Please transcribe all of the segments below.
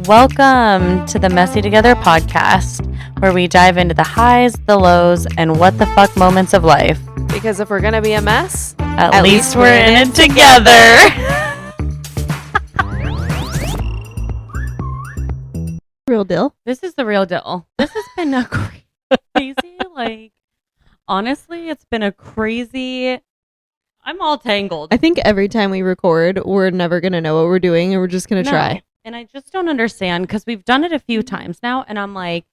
Welcome to the Messy Together podcast, where we dive into the highs, the lows, and what the fuck moments of life. Because if we're going to be a mess, at least we're in it together. Real deal. This is the real deal. This has been a crazy, honestly, it's been a crazy... I'm all tangled. I think every time we record, we're never going to know what we're doing and we're just going to try. And I just don't understand because we've done it a few times now and I'm like,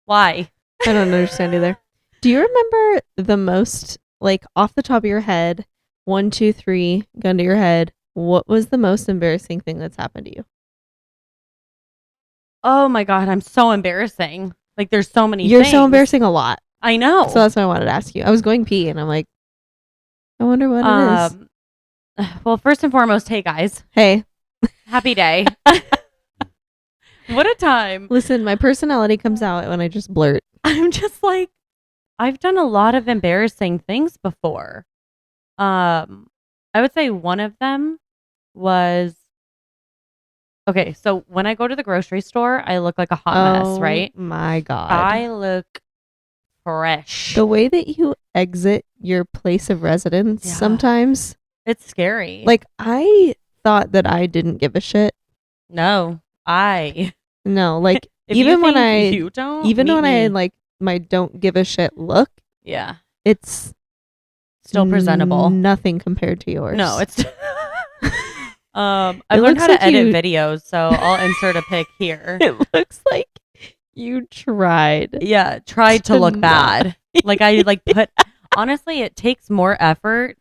why? I don't understand either. Do you remember the most, off the top of your head, 1, 2, 3, gun to your head, what was the most embarrassing thing that's happened to you? Oh my God, I'm so embarrassing. There's so many You're things. so embarrassing a lot. I know. So that's what I wanted to ask you. I was going pee and I'm like, I wonder what it is. Well, first and foremost, hey guys. Hey. Happy day. What a time. Listen, my personality comes out when I just blurt. I'm just I've done a lot of embarrassing things before. I would say one of them was, okay, so when I go to the grocery store, I look like a hot mess, right? My God. I look fresh. The way that you exit your place of residence sometimes. It's scary. I thought that I didn't give a shit. No, even when I my don't give a shit look. Yeah. It's still presentable. Nothing compared to yours. No, it's I've learned how to edit videos, so I'll insert a pic here. It looks like you tried. Yeah, tried to look bad. Honestly, it takes more effort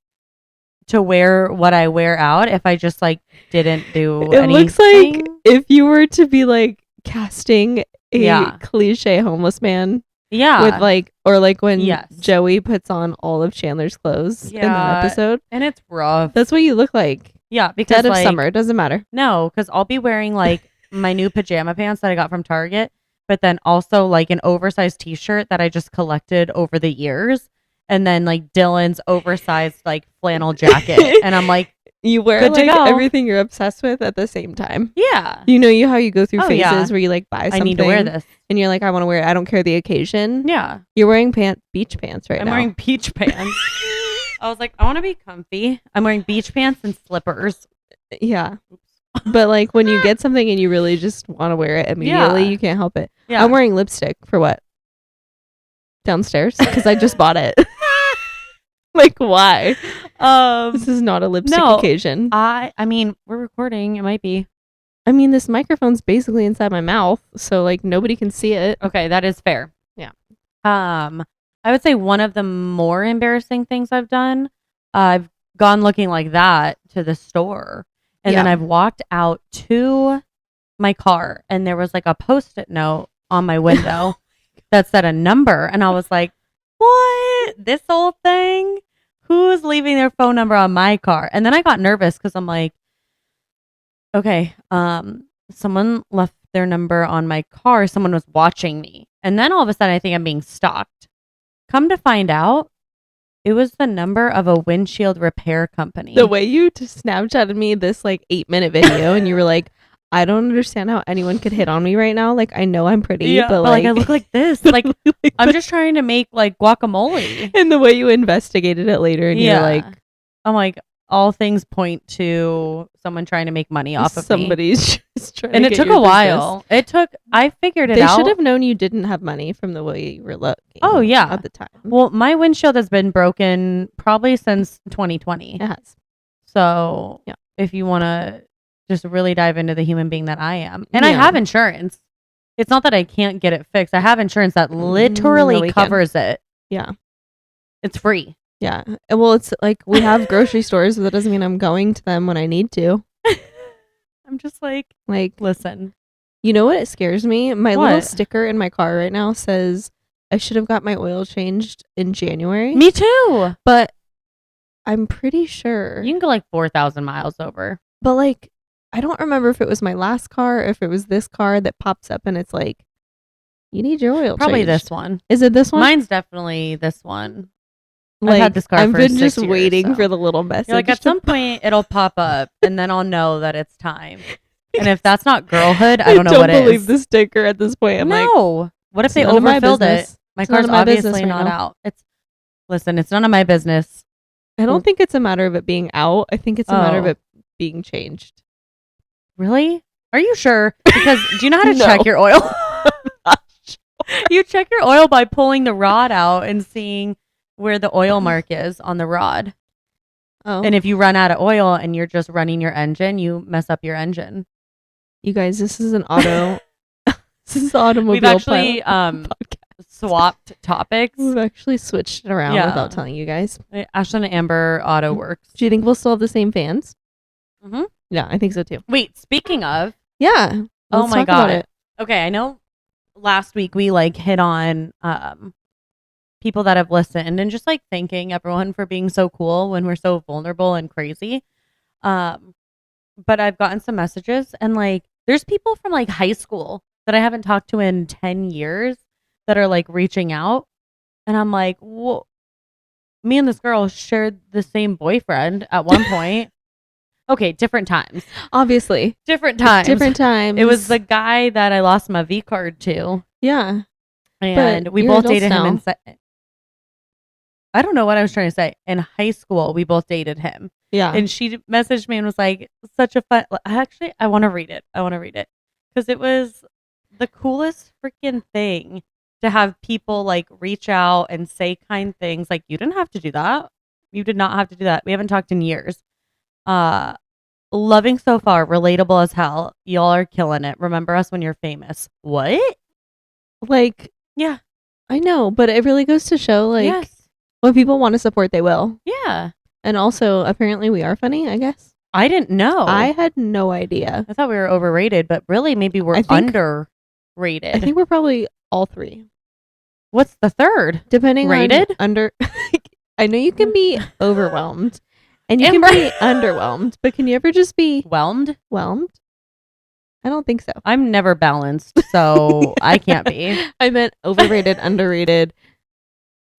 to wear what I wear out if I just didn't do anything. It looks like if you were to be casting a cliche homeless man. Yeah. With when Joey puts on all of Chandler's clothes in that episode. And it's rough. That's what you look like. Yeah, because dead of summer, it doesn't matter. No, because I'll be wearing my new pajama pants that I got from Target, but then also an oversized t-shirt that I just collected over the years. And then Dylan's oversized flannel jacket. And I'm you wear everything you're obsessed with at the same time. Yeah. You know how you go through phases where you buy something. I need to wear this. And you're I want to wear it. I don't care the occasion. Yeah. You're wearing beach pants right now. I'm wearing beach pants. I was I want to be comfy. I'm wearing beach pants and slippers. Yeah. But when you get something and you really just want to wear it immediately, you can't help it. Yeah. I'm wearing lipstick for what? Downstairs because I just bought it. Why? This is not a lipstick occasion. I mean, we're recording. It might be. I mean, this microphone's basically inside my mouth, so nobody can see it. Okay, that is fair. Yeah. I would say one of the more embarrassing things I've done, I've gone looking like that to the store, and then I've walked out to my car, and there was a Post-it note on my window that said a number, and I was like, what? This old thing? Who's leaving their phone number on my car? And then I got nervous because I'm like, okay, someone left their number on my car. Someone was watching me. And then all of a sudden I think I'm being stalked. Come to find out, it was the number of a windshield repair company. The way you Snapchatted me this 8-minute video and you were like, I don't understand how anyone could hit on me right now. I know I'm pretty, but I look like this. I'm just trying to make guacamole. And the way you investigated it later, and you're I'm all things point to someone trying to make money off of somebody's just trying. And to it took a while. I figured it out. They should have known you didn't have money from the way you were looking. Oh yeah, at the time. Well, my windshield has been broken probably since 2020. It has. So if you want to just really dive into the human being that I am. And I have insurance. It's not that I can't get it fixed. I have insurance that literally covers it. Yeah. It's free. Yeah. Well, it's we have grocery stores, but that doesn't mean I'm going to them when I need to. I'm just listen. You know what? It scares me. My little sticker in my car right now says I should have got my oil changed in January. Me too. But I'm pretty sure. You can go 4,000 miles over. But I don't remember if it was my last car or if it was this car that pops up and it's you need your oil Probably changed. This one. Is it this one? Mine's definitely this one. I've had this car I've for been 6 just years, waiting so. for the little message. You're at some point it'll pop up and then I'll know that it's time. And if that's not girlhood, I don't know what is. I don't believe the sticker at this point. I'm no. What if they overfilled it? My car's obviously not out. Listen, it's none of my business. I don't think it's a matter of it being out. I think it's a matter of it being changed. Really? Are you sure? Because do you know how to check your oil? You check your oil by pulling the rod out and seeing where the oil mark is on the rod. Oh. And if you run out of oil and you're just running your engine, you mess up your engine. You guys, this is an auto. This is automobile. We've actually swapped topics. We've actually switched it around without telling you guys. Ashlyn and Amber Auto Works. Do you think we'll still have the same fans? Mm-hmm. Yeah, I think so too. Wait, speaking of. Yeah. Oh my God. Okay, I know last week we hit on people that have listened and just thanking everyone for being so cool when we're so vulnerable and crazy. But I've gotten some messages and there's people from high school that I haven't talked to in 10 years that are reaching out. And I'm like, whoa, me and this girl shared the same boyfriend at one point. Okay, different times. Obviously. Different times. It was the guy that I lost my V card to. Yeah. And we both dated him I don't know what I was trying to say. In high school, we both dated him. Yeah. And she messaged me and was like, such a fun. Actually, I want to read it. Because it was the coolest freaking thing to have people reach out and say kind things. You didn't have to do that. You did not have to do that. We haven't talked in years. Loving so far. Relatable as hell. Y'all are killing it. Remember us when you're famous. What? Yeah. I know, but it really goes to show yes. When people want to support, they will. Yeah. And also, apparently we are funny, I guess. I didn't know. I had no idea. I thought we were overrated, but really maybe we're underrated. I think we're probably all three. What's the third? Depending rated? On under. I know you can be overwhelmed and you can be underwhelmed, but can you ever just be whelmed? I don't think so. I'm never balanced, so I can't be. I meant overrated, underrated.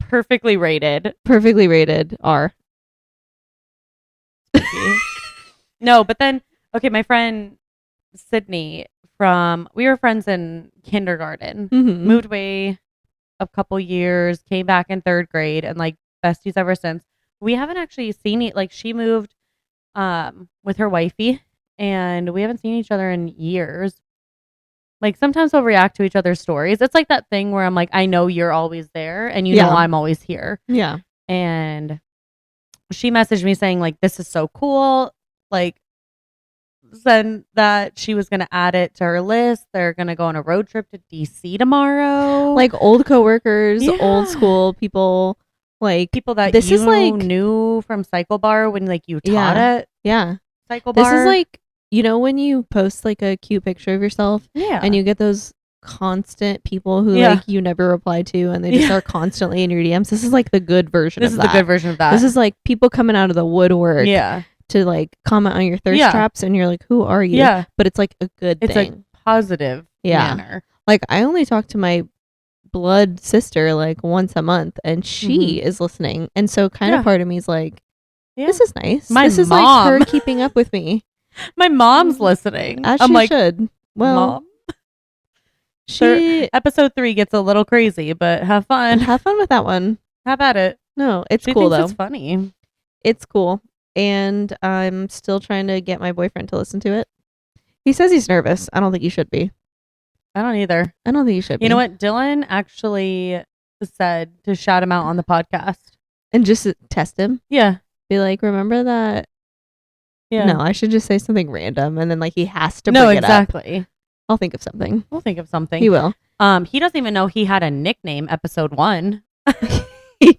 Perfectly rated. R. No, but then, okay, my friend Sydney we were friends in kindergarten, moved away a couple years, came back in third grade, and besties ever since. We haven't actually seen it. She moved with her wifey, and we haven't seen each other in years. Sometimes we'll react to each other's stories. It's that thing where I'm I know you're always there and you know I'm always here. Yeah. And she messaged me saying this is so cool. Then that she was going to add it to her list. They're going to go on a road trip to DC tomorrow. Old coworkers, old school people, people that this is knew from Cycle Bar when you taught at Cycle Bar. This is when you post a cute picture of yourself and you get those constant people who you never reply to and they just are constantly in your DMs. This is the good version of that. This is the good version of that. This is people coming out of the woodwork to comment on your thirst traps and you're who are you? Yeah. But it's a good thing. It's positive manner. I only talk to my blood sister once a month and she is listening. And so kind of part of me is this is nice. This is her keeping up with me. My mom's listening. As she should. Well, Mom, episode 3 gets a little crazy, but have fun. Have fun with that one. Have at it. No, it's she cool thinks though. It's funny. It's cool. And I'm still trying to get my boyfriend to listen to it. He says he's nervous. I don't think he should be. I don't either. I don't think he should be. You know what? Dylan actually said to shout him out on the podcast. And just test him? Yeah. Be remember that? Yeah. No, I should just say something random and then he has to bring it up. No, exactly. I'll think of something. We'll think of something. He will. He doesn't even know he had a nickname epised 1. He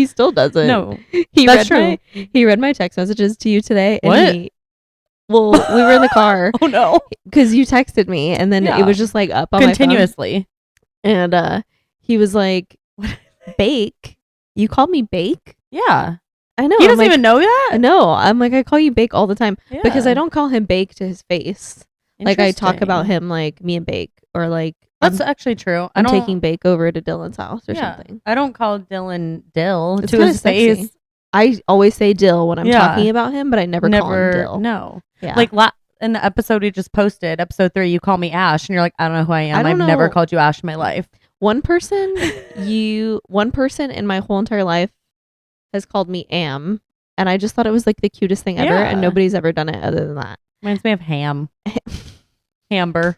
still doesn't. No. That's true. He read my text messages to you today. And what? We were in the car. Oh no. Because you texted me and then it was just up on continuously. My phone. And he was Bake. You called me Bake? Yeah. I know. He doesn't even know that? No. I'm I call you Bake all the time. Yeah. Because I don't call him Bake to his face. I talk about him me and Bake. Or that's actually true. I'm taking Bake over to Dylan's house or something. I don't call Dylan Dill it's to his sexy. face. I always say Dill when I'm talking about him, but I never call him Dill. No. Yeah. in the episode we just posted, episode 3, you call me Ash, and you're like, I don't know who I am. I've never called you Ash in my life. One person in my whole entire life has called me Am, and I just thought it was like the cutest thing ever, and nobody's ever done it other than that. Reminds me of Ham. Hamber.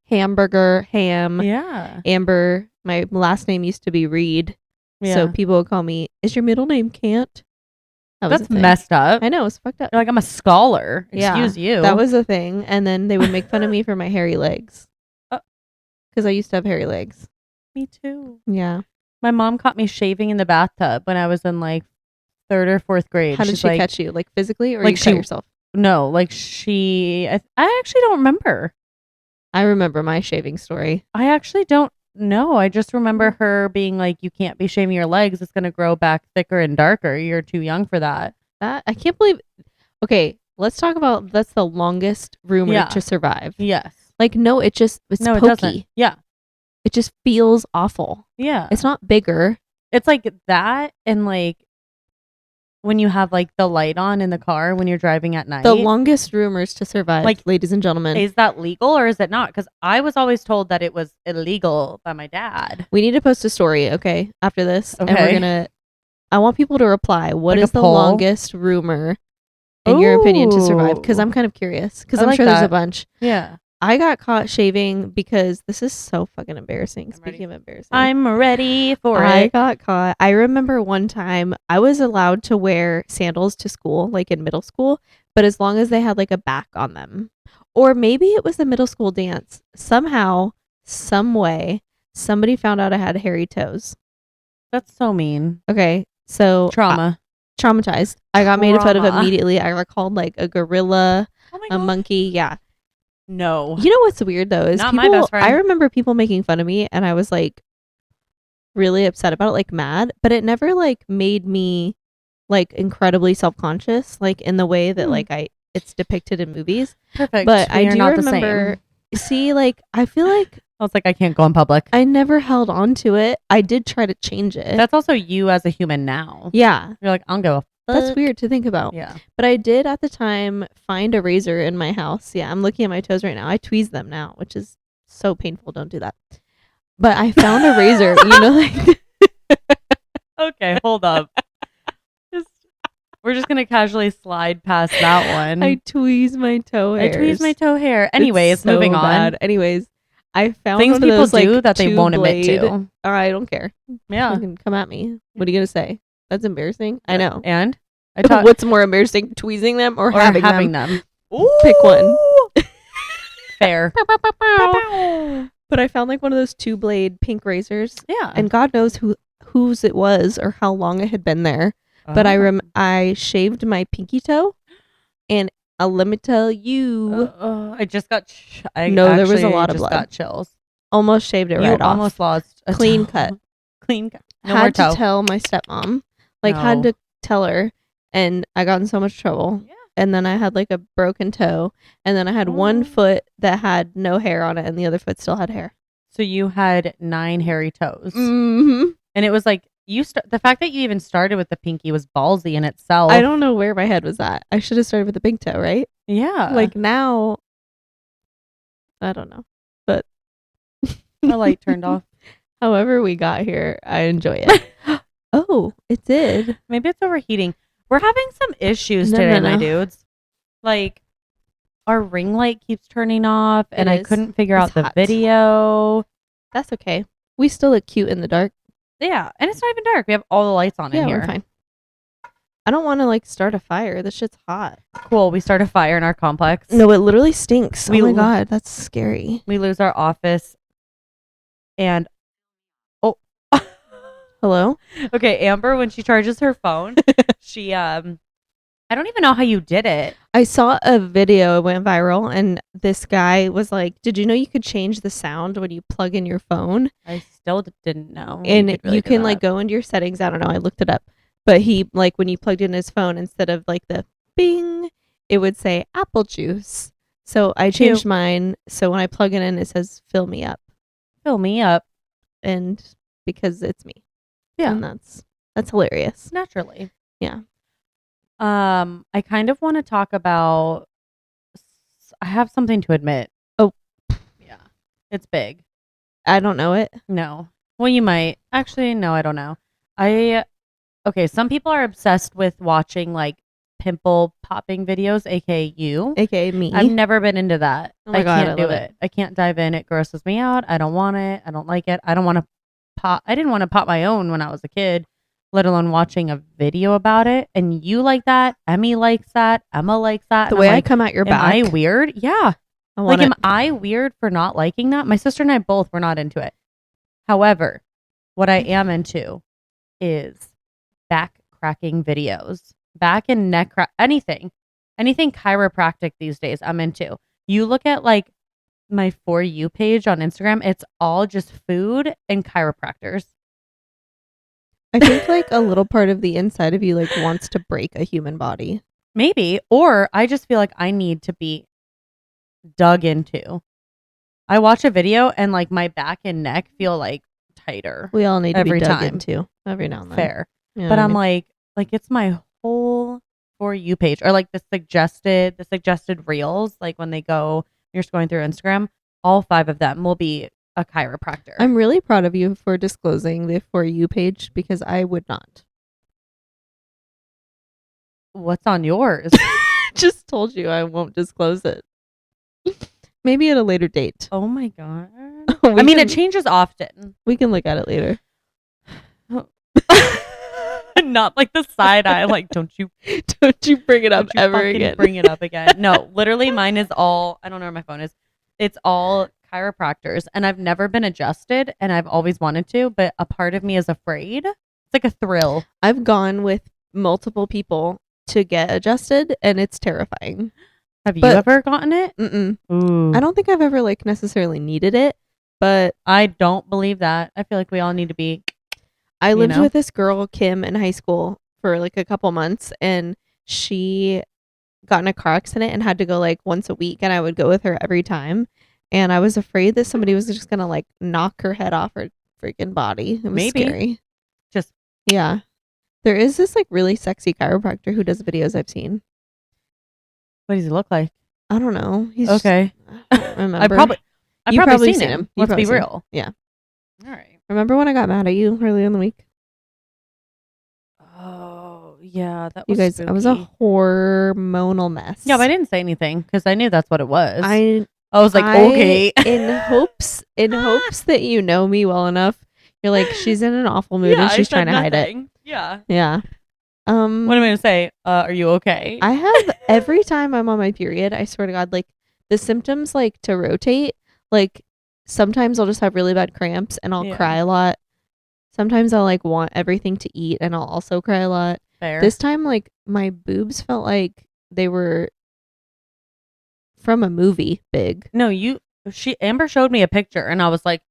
Hamburger, Ham. Yeah. Amber. My last name used to be Reed. Yeah. So people would call me, is your middle name Can't? That's messed up. I know, it's fucked up. You're like, I'm a scholar. Excuse you. That was a thing. And then they would make fun of me for my hairy legs. Because I used to have hairy legs. Me too. Yeah. My mom caught me shaving in the bathtub when I was in like 3rd or 4th grade. How did she catch you? Like physically, or like you cut yourself? No, like I actually don't remember. I remember my shaving story. I actually don't know. I just remember her being like, you can't be shaving your legs. It's going to grow back thicker and darker. You're too young for that. I can't believe. Okay, let's talk about that's the longest rumor to survive. Yes. Like, no, it's pokey. It doesn't. Yeah. It just feels awful. Yeah. It's not bigger. It's like that, and like when you have like the light on in the car when you're driving at night. The longest rumors to survive, like, ladies and gentlemen. Is that legal or is it not? Because I was always told that it was illegal by my dad. We need to post a story, okay, after this. Okay. And I want people to reply. What is the longest rumor, in your opinion, to survive? Because I'm kind of curious. Because I'm sure there's a bunch. Yeah. I got caught shaving because this is so fucking embarrassing. Speaking of embarrassing. I'm ready for it. I got caught. I remember one time I was allowed to wear sandals to school, like in middle school, but as long as they had like a back on them. Or maybe it was the middle school dance. Somehow, some way, somebody found out I had hairy toes. That's so mean. Okay, so traumatized. I got made fun of immediately. I got called like a gorilla, a monkey. Yeah. No. You know what's weird though is not my best friend. I remember people making fun of me, and I was like really upset about it, like mad, but it never like made me like incredibly self-conscious, like in the way that like it's depicted in movies. Perfect. But I do remember. See, like I feel like I was like, I can't go in public. I never held on to it. I did try to change it. That's also you as a human now. Yeah. You're like, I'll go. That's weird to think about. Yeah. But I did at the time find a razor in my house. Yeah, I'm looking at my toes right now. I tweeze them now, which is so painful. Don't do that. But I found a razor, you know, like. Okay, hold up. We're just going to casually slide past that one. I tweeze my toe hair. Anyways, so moving bad. on. Anyways, I found things one people of those, do like, that they won't admit to. I don't care. Yeah. You can come at me. What are you going to say? That's embarrassing. I know. And? What's more embarrassing, tweezing them or having them? Ooh. Pick one. Fair. But I found like one of those 2-blade pink razors. Yeah. And God knows whose it was or how long it had been there. But I shaved my pinky toe, and let me tell you, I just got. There was a lot of blood. Got chills. Almost shaved it right off. Almost lost a clean cut. Clean cut. No had to tell my stepmom, had to tell her, and I got in so much trouble. Yeah. And then I had like a broken toe, and then I had one foot that had no hair on it, and the other foot still had hair. So you had 9 hairy toes. Mm-hmm. And it was like the fact that you even started with the pinky was ballsy in itself. I don't know where my head was at. I should have started with the big toe, right? Yeah. Like now, I don't know, but the light turned off. However we got here, I enjoy it. Oh, it did. Maybe it's overheating. We're having some issues today, my dudes. Like, our ring light keeps turning off, and I couldn't figure out the video. That's okay. We still look cute in the dark. Yeah, and it's not even dark. We have all the lights on in here. Yeah, we're fine. I don't want to start a fire. This shit's hot. Cool. We start a fire in our complex. No, it literally stinks. Oh my God, that's scary. We lose our office, and hello. Okay, Amber, when she charges her phone, she I don't even know how you did it. I saw a video, it went viral, and this guy was like, did you know you could change the sound when you plug in your phone? I still didn't know. And you can like go into your settings. I don't know. I looked it up. But he, like, when you plugged in his phone, instead of like the bing, it would say apple juice. So I changed mine. So when I plug it in, it says fill me up. Fill me up. And because it's me. Yeah. And that's hilarious. Naturally. Yeah. I kind of want to talk about I have something to admit. Oh. Yeah. It's big. I don't know it. No. Well, you might. Actually, no, I don't know. Okay, some people are obsessed with watching like pimple popping videos, aka you. AKA me. I've never been into that. Oh my I God, can't do it. I can't dive in. It grosses me out. I don't want it. I don't like it. I don't want to pop. I didn't want to pop my own when I was a kid, let alone watching a video about it. And you like that. Emmy likes that. Emma likes that. The and way I'm I like, come at your back. Am I weird? Yeah. Like, am I weird for not liking that? My sister and I both were not into it. However, what I am into is back cracking videos, back and neck anything chiropractic these days I'm into. You look at like my For You page on Instagram, it's all just food and chiropractors. I think like a little part of the inside of you like wants to break a human body. Maybe. Or I just feel like I need to be dug into. I watch a video and like my back and neck feel like tighter. We all need to every be dug time. into every now and then. Fair. You know But what I I'm mean? like it's my whole For You page or like the suggested reels, like when they go, you're just going through Instagram, all 5 of them will be a chiropractor. I'm really proud of you for disclosing the For You page because I would not. What's on yours? Just told you I won't disclose it. Maybe at a later date. Oh my God. I mean, it changes often. We can look at it later. Not like the side eye, like don't you bring it up don't you ever fucking again. bring it up again. No, literally mine is all, I don't know where my phone is. It's all chiropractors and I've never been adjusted and I've always wanted to, but a part of me is afraid. It's like a thrill. I've gone with multiple people to get adjusted and it's terrifying. Have you ever gotten it? Mm-mm. Ooh. I don't think I've ever like necessarily needed it, but I don't believe that. I feel like we all need to be. I lived with this girl, Kim, in high school for like a couple months, and she got in a car accident and had to go like once a week, and I would go with her every time. And I was afraid that somebody was just going to like knock her head off her freaking body. It was Maybe. scary. Just. Yeah. There is this like really sexy chiropractor who does videos I've seen. What does he look like? I don't know. He's okay. I don't remember. I've You've probably seen him. Let's be real. Yeah. All right. Remember when I got mad at you earlier in the week? Oh, yeah. That You was guys, spooky. I was a hormonal mess. Yeah, but I didn't say anything because I knew that's what it was. I was like, okay. in hopes that you know me well enough. You're like, she's in an awful mood and she's trying to hide it. Yeah. Yeah. What am I gonna say? Are you okay? I have every time I'm on my period, I swear to God, like the symptoms like to rotate. Like sometimes I'll just have really bad cramps and I'll cry a lot. Sometimes I'll like want everything to eat and I'll also cry a lot. Fair. This time, like my boobs felt like they were from a movie big. No, Amber showed me a picture and I was like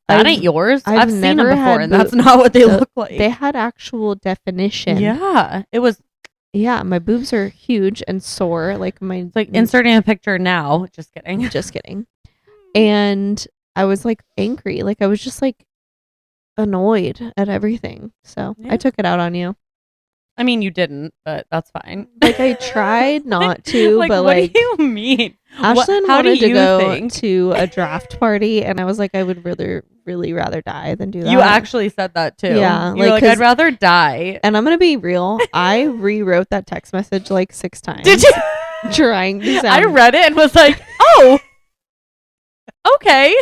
that ain't yours. I've seen them never before had and that's not what they look like. They had actual definition. Yeah. It was my boobs are huge and sore. Like it's like inserting a picture now. Just kidding. Just kidding. And I was like angry. Like I was just like annoyed at everything. So I took it out on you. I mean, you didn't, but that's fine. Like I tried not to, like, but what like do you mean? Ashlyn how wanted do to you go think? to a draft party, and I was like, I would really rather die than do that. You actually said that too. Yeah, you're like I'd rather die. And I'm gonna be real. I rewrote that text message like 6 times. Did you? Trying to sound. I read it and was like, oh, okay.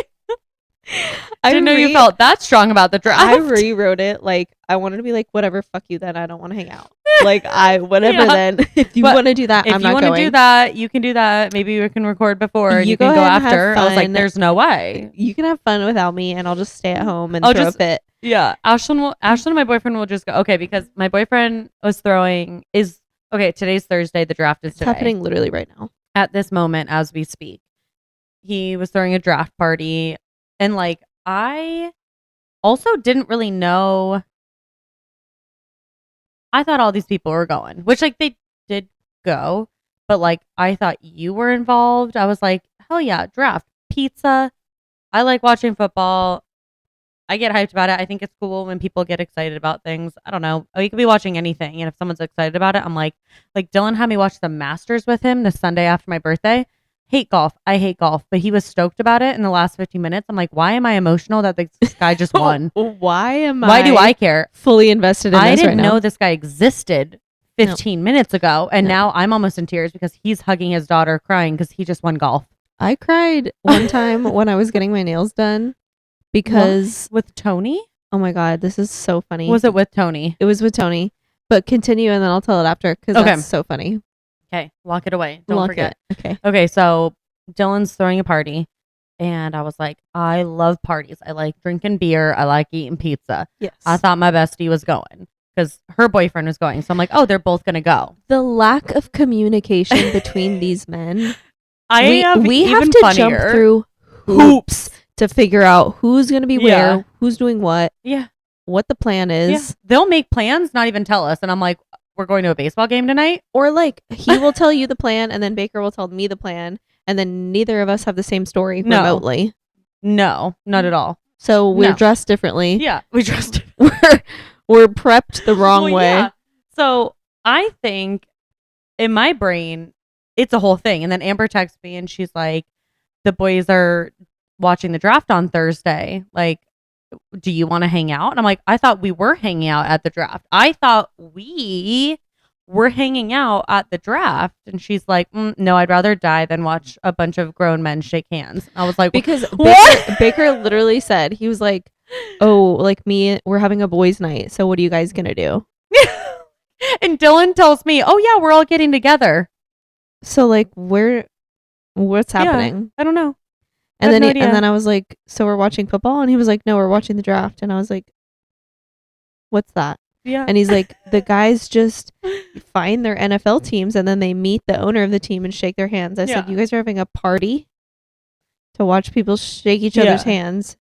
I didn't know you felt that strong about the draft. I rewrote it like I wanted to be like, whatever, fuck you. Then I don't want to hang out. Like whatever. Yeah. Then if you want to do that, I'm not going. If you want to do that, you can do that. Maybe we can record before and you can go after. I was like, there's no way. You can have fun without me, and I'll just stay at home and I'll throw just, a fit. Yeah, Ashlyn and my boyfriend will just go. Okay, because my boyfriend was today's Thursday. The draft is today. It's happening literally right now. At this moment, as we speak, he was throwing a draft party, and like I also didn't really know. I thought all these people were going, which like they did go, but like I thought you were involved. I was like, hell yeah, draft, pizza. I like watching football. I get hyped about it. I think it's cool when people get excited about things. I don't know. You could be watching anything, and if someone's excited about it, I'm like Dylan had me watch the Masters with him the Sunday after my birthday. hate golf. I hate golf. But he was stoked about it in the last 15 minutes. I'm like, why am I emotional that this guy just won? Why do I care? Fully invested in this I didn't right know now. this guy existed 15 minutes ago. And now I'm almost in tears because he's hugging his daughter crying because he just won golf. I cried one time when I was getting my nails done because... What? With Tony? Oh my God, this is so funny. Was it with Tony? It was with Tony. But continue and then I'll tell it after because that's so funny. Okay, lock it away. Don't forget. Okay, so Dylan's throwing a party. And I was like, I love parties. I like drinking beer. I like eating pizza. Yes. I thought my bestie was going because her boyfriend was going. So I'm like, oh, they're both going to go. The lack of communication between these men. We have to jump through hoops to figure out who's going to be where, who's doing what, what the plan is. Yeah. They'll make plans, not even tell us. And I'm like, we're going to a baseball game tonight? Or like he will tell you the plan and then Baker will tell me the plan. And then neither of us have the same story remotely. No, not at all. So we're dressed differently. Yeah, we dressed. We're prepped the wrong way. Yeah. So I think in my brain, it's a whole thing. And then Amber texts me and she's like, the boys are watching the draft on Thursday. Like, do you want to hang out? And I'm like, I thought we were hanging out at the draft. I thought we were hanging out at the draft. And she's like, no, I'd rather die than watch a bunch of grown men shake hands. I was like, because Baker literally said, he was like, oh, like me, we're having a boys' night. So what are you guys going to do? And Dylan tells me, oh yeah, we're all getting together. So like, what's happening? I don't know. And then I was like, so we're watching football? And he was like, no, we're watching the draft. And I was like, what's that? Yeah. And he's like, the guys just find their NFL teams and then they meet the owner of the team and shake their hands. I said, you guys are having a party to watch people shake each other's hands.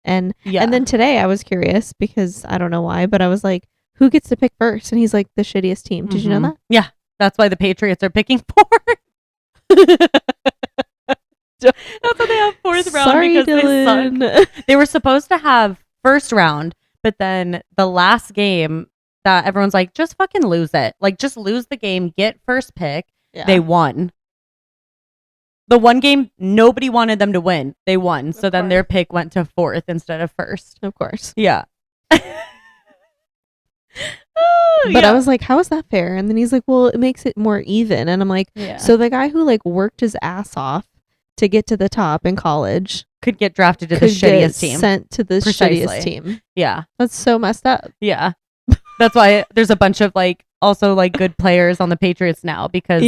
And then today I was curious because I don't know why, but I was like, who gets to pick first? And he's like, the shittiest team. Did you know that? Yeah. That's why the Patriots are picking fourth. That's why they have fourth round. Sorry, because Dylan. they suck. They were supposed to have first round, but then the last game that everyone's like, just fucking lose it. Like, just lose the game, get first pick. Yeah. They won. The one game nobody wanted them to win. They won. So then their pick went to fourth instead of first. Of course. Yeah. But I was like, how is that fair? And then he's like, well, it makes it more even. And I'm like, so the guy who like worked his ass off to get to the top in college could get drafted to the shittiest team. Sent to the shittiest team. Yeah. That's so messed up. Yeah. That's why there's a bunch of like also like good players on the Patriots now because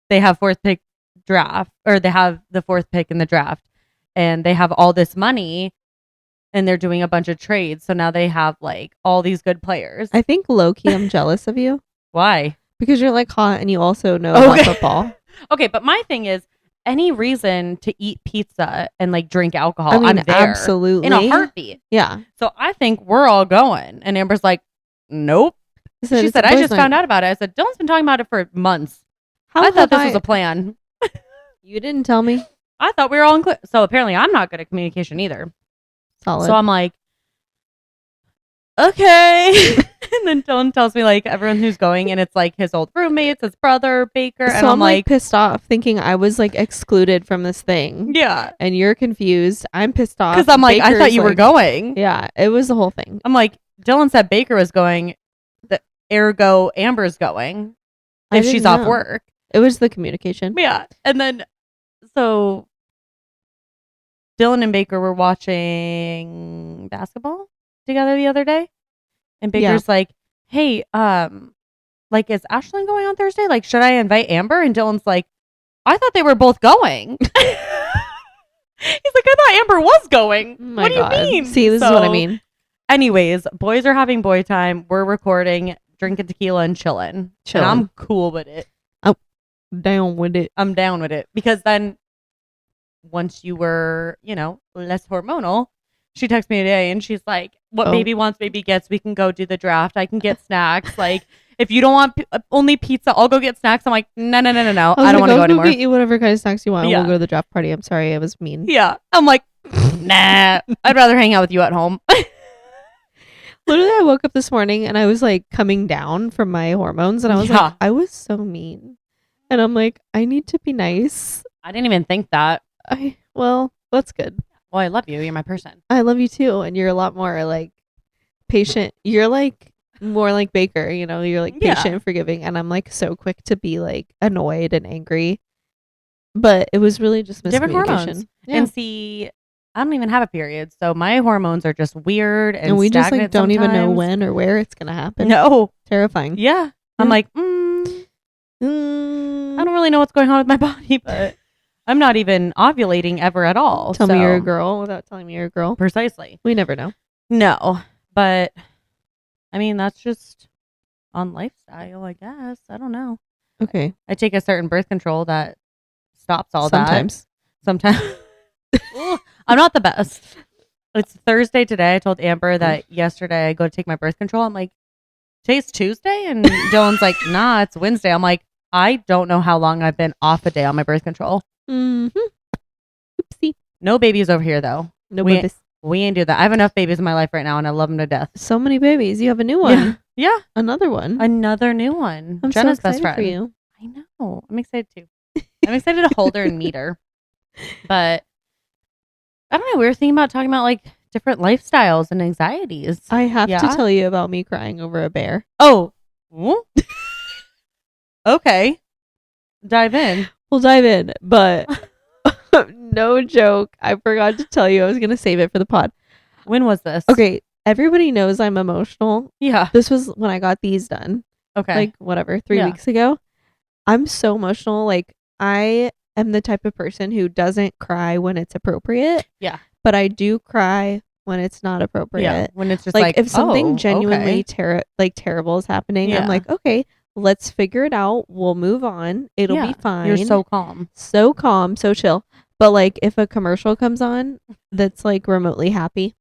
they have fourth pick draft or they have the fourth pick in the draft and they have all this money and they're doing a bunch of trades. So now they have like all these good players. I think low-key I'm jealous of you. Why? Because you're like hot and you also know about football. Okay, but my thing is any reason to eat pizza and like drink alcohol, I mean, I'm there. Absolutely. In a heartbeat. Yeah. So I think we're all going. And Amber's like, nope. She said, I just found out about it. I said, Dylan's been talking about it for months. I thought this was a plan. You didn't tell me. I thought we were all included. So apparently I'm not good at communication either. Solid. So I'm like, okay. And then Dylan tells me like everyone who's going and it's like his old roommates, his brother, Baker. So and I'm like pissed off thinking I was like excluded from this thing. Yeah. And you're confused. I'm pissed off. Because I'm like, I thought you were going. Yeah. It was the whole thing. I'm like, Dylan said Baker was going. Ergo Amber's going. If she's off work. It was the communication. Yeah. And then so Dylan and Baker were watching basketball together the other day. And Baker's like, hey, like, is Ashlyn going on Thursday? Like, should I invite Amber? And Dylan's like, I thought they were both going. He's like, I thought Amber was going. What do you mean? See, this is what I mean. Anyways, boys are having boy time. We're recording, drinking tequila and chilling. And I'm cool with it. I'm down with it. I'm down with it. Because then once you were, less hormonal, she texted me today and she's like, what baby wants, baby gets. We can go do the draft. I can get snacks. Like, if you don't want only pizza, I'll go get snacks. I'm like, no. I don't want to go anymore. Get you whatever kind of snacks you want. Yeah. We'll go to the draft party. I'm sorry, I was mean. Yeah. I'm like, nah. I'd rather hang out with you at home. Literally, I woke up this morning and I was like coming down from my hormones and I was like, I was so mean. And I'm like, I need to be nice. I didn't even think that. Well, that's good. Well, I love you. You're my person. I love you too. And you're a lot more like patient. You're like more like Baker, you know, you're like patient and forgiving. And I'm like so quick to be like annoyed and angry. But it was really just miscommunication. Different hormones. Yeah. And see, I don't even have a period. So my hormones are just weird and we just like don't sometimes. Even know when or where it's going to happen. No. Terrifying. Yeah. I'm like, I don't really know what's going on with my body, but I'm not even ovulating ever at all. Tell me you're a girl without telling me you're a girl. Precisely. We never know. No, but I mean, that's just on lifestyle, I guess. I don't know. Okay. I take a certain birth control that stops all Sometimes. that. Sometimes. I'm not the best. It's Thursday today. I told Amber that yesterday I go to take my birth control. I'm like, today's Tuesday? And Dylan's like, nah, it's Wednesday. I'm like, I don't know how long I've been off a day on my birth control. Mm-hmm. Oopsie. No babies over here, though. No babies. We ain't do that. I have enough babies in my life right now, and I love them to death. So many babies. You have a new one. Yeah. Another one. Another new one. I'm Jenna's so excited best friend. for you. I know. I'm excited, too. I'm excited to hold her and meet her. But I don't know. We were thinking about talking about, like, different lifestyles and anxieties. I have to tell you about me crying over a bear. Oh. Okay. Dive in. We'll dive in, but no joke. I forgot to tell you. I was going to save it for the pod. When was this? Okay. Everybody knows I'm emotional. Yeah. This was when I got these done. Okay. Like, whatever, 3 weeks ago. I'm so emotional. Like, I am the type of person who doesn't cry when it's appropriate. Yeah. But I do cry when it's not appropriate. Yeah. When it's just like if something genuinely okay. terrible is happening, I'm like, okay, let's figure it out. We'll move on. It'll be fine. You're so calm. So calm, so chill. But like if a commercial comes on that's like remotely happy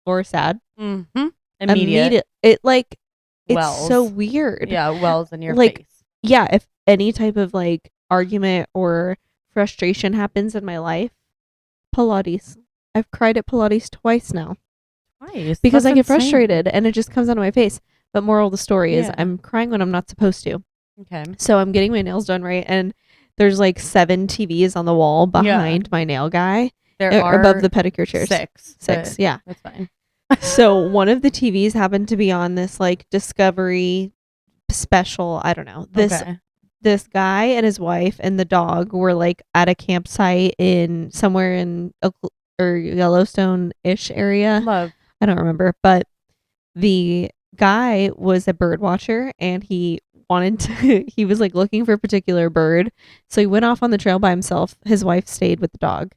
or sad, immediate. It like it's so weird. Yeah, wells in your like, face. Yeah, if any type of like argument or frustration happens in my life, Pilates. I've cried at Pilates twice now. Twice? Because I get frustrated and it just comes out of my face. But moral of the story is I'm crying when I'm not supposed to. Okay. So I'm getting my nails done right, and there's like 7 TVs on the wall behind my nail guy. There are above the pedicure chairs. 6. Yeah. That's fine. So one of the TVs happened to be on this like Discovery special. I don't know. This guy and his wife and the dog were like at a campsite in somewhere in Yellowstone-ish area. Love. I don't remember, but the guy was a bird watcher and he wanted to he was like looking for a particular bird, so he went off on the trail by himself. His wife stayed with the dog,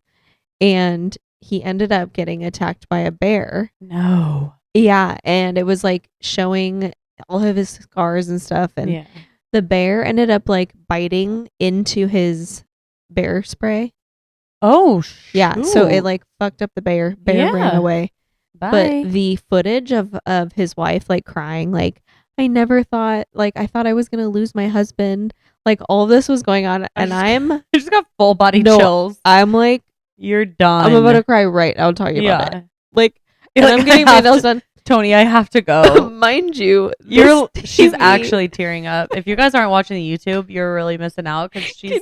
and he ended up getting attacked by a bear. No. Yeah, and it was like showing all of his scars and stuff, and the bear ended up like biting into his bear spray. Oh, yeah. So it like fucked up the bear. Bear ran away. Bye. But the footage of his wife like crying, like, I never thought, like, I thought I was going to lose my husband. Like, all this was going on. And I just got full body chills. I'm like, you're done. I'm about to cry right now talking about it. Like, and like, I'm getting my nails done. Tony, I have to go. Mind you, she's actually tearing up. If you guys aren't watching the YouTube, you're really missing out because she's,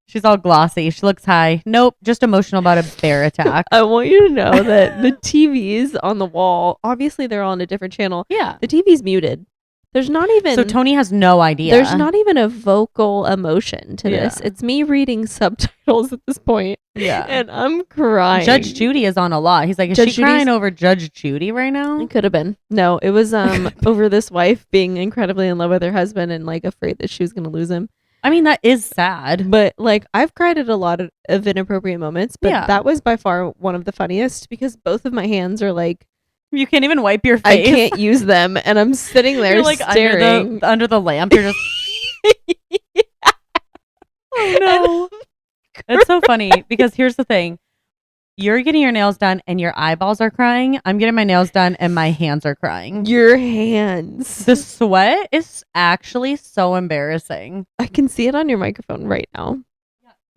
she's all glossy. She looks high. Nope, just emotional about a bear attack. I want you to know that the TVs on the wall, obviously they're all on a different channel. Yeah. The TV's muted. There's not even... So Tony has no idea. There's not even a vocal emotion to this. It's me reading subtitles at this point. Yeah. And I'm crying. Judge Judy is on a lot. He's like, is she crying over Judge Judy right now? It could have been. No, it was over this wife being incredibly in love with her husband and like afraid that she was going to lose him. I mean, that is sad. But like I've cried at a lot of inappropriate moments, but that was by far one of the funniest because both of my hands are like, you can't even wipe your face. I can't use them, and I'm sitting there you're like staring under the lamp. You're just oh no. It's so funny because here's the thing. You're getting your nails done and your eyeballs are crying. I'm getting my nails done and my hands are crying. Your hands. The sweat is actually so embarrassing. I can see it on your microphone right now.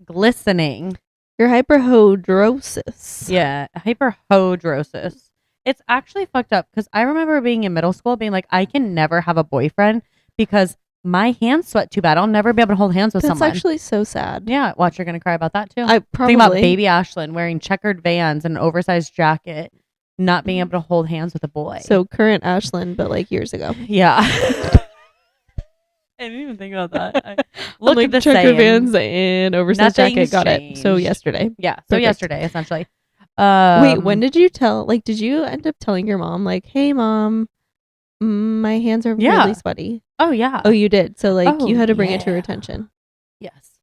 Glistening. Your HyperHOEdrosis. Yeah, HyperHOEdrosis. It's actually fucked up because I remember being in middle school being like, I can never have a boyfriend because my hands sweat too bad. I'll never be able to hold hands with That's someone. actually so sad. Yeah, watch, you're gonna cry about that too. I probably think about baby Ashlyn wearing checkered Vans and an oversized jacket, not being able to hold hands with a boy. So current Ashlyn, but like years ago. Yeah. I didn't even think about that. Look like at the checkered same. Vans and oversized jacket. Got changed. it. So yesterday. Yeah. So Perfect. yesterday, essentially. Wait, when did you tell? Like, did you end up telling your mom, like, "Hey, mom, my hands are really sweaty"? Oh yeah. Oh, you did. So like, you had to bring it to her yeah. attention. Yes.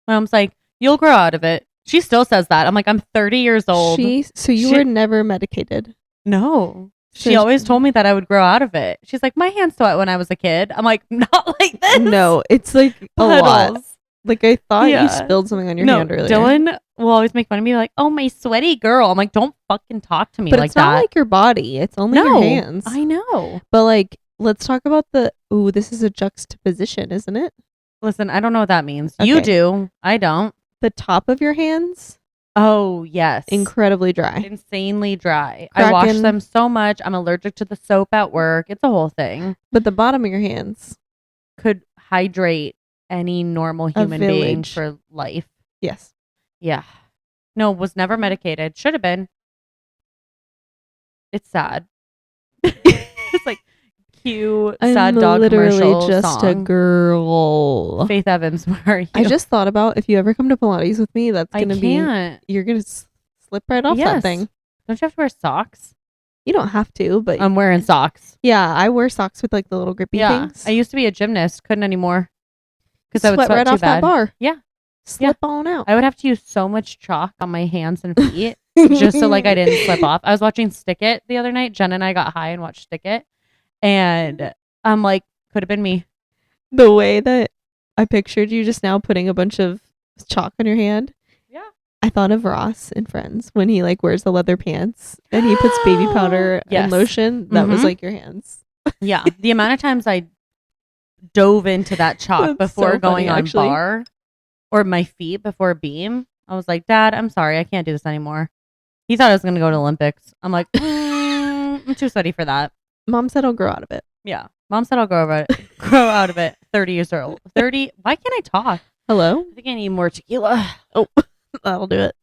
Mom's like, "You'll grow out of it." She still says that. I'm like, I'm 30 years old. So you were never medicated? No. She always told me that I would grow out of it. She's like, my hands sweat when I was a kid. I'm like, not like this. No, it's like a lot. Like, I thought you spilled something on your hand earlier. Dylan will always make fun of me like, oh, my sweaty girl. I'm like, don't fucking talk to me like that. But it's not like your body. It's only your hands. I know. But like, let's talk about this is a juxtaposition, isn't it? Listen, I don't know what that means. Okay. You do. I don't. The top of your hands? Oh, yes. Incredibly dry. Insanely dry. I wash them so much. I'm allergic to the soap at work. It's a whole thing. But the bottom of your hands could hydrate any normal human being for life. Yes. Yeah. No, was never medicated. Should have been. It's sad. It's like cute, sad dog literally commercial just song. A girl. Faith Evans, where are you? I just thought about if you ever come to Pilates with me, that's going to be, you're going to slip right off that thing. Don't you have to wear socks? You don't have to, but I'm wearing socks. Yeah, I wear socks with like the little grippy things. I used to be a gymnast, couldn't anymore. Because I would sweat right off that bar. Yeah. Slip on out. I would have to use so much chalk on my hands and feet just so like I didn't slip off. I was watching Stick It the other night. Jen and I got high and watched Stick It. And I'm like, could have been me. The way that I pictured you just now putting a bunch of chalk on your hand. Yeah. I thought of Ross in Friends when he like wears the leather pants and he puts baby powder and lotion. That was like your hands. Yeah. The amount of times I dove into that chalk before going on bar or my feet before beam. I was like, Dad, I'm sorry. I can't do this anymore. He thought I was going to go to Olympics. I'm like, I'm too sweaty for that. Mom said I'll grow out of it. Yeah. Mom said I'll grow out of it. 30 years old. 30. Why can't I talk? Hello? I think I need more tequila. Oh, that'll do it.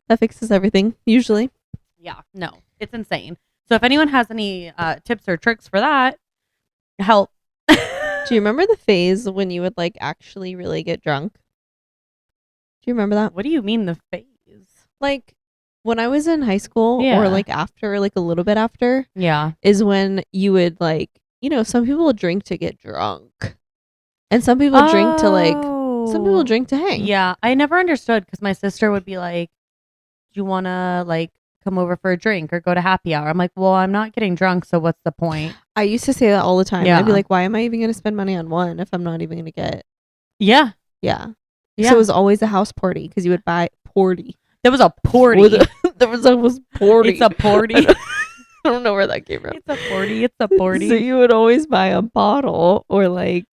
That fixes everything, usually. Yeah. No, it's insane. So if anyone has any tips or tricks for that, help. Do you remember the phase when you would like actually really get drunk? Do you remember that? What do you mean the phase? Like when I was in high school or like after, like a little bit after. Yeah. Is when you would like, you know, some people drink to get drunk. And some people drink to like, some people drink to hang. Yeah. I never understood because my sister would be like, do you want to like come over for a drink or go to happy hour? I'm like, well, I'm not getting drunk. So what's the point? I used to say that all the time. Yeah. I'd be like, why am I even going to spend money on one if I'm not even going to get. Yeah. Yeah. So it was always a house party because you would buy porty. There was a porty. There was almost porty. It's a porty. I don't know where that came from. It's a porty. It's a porty. So you would always buy a bottle or like.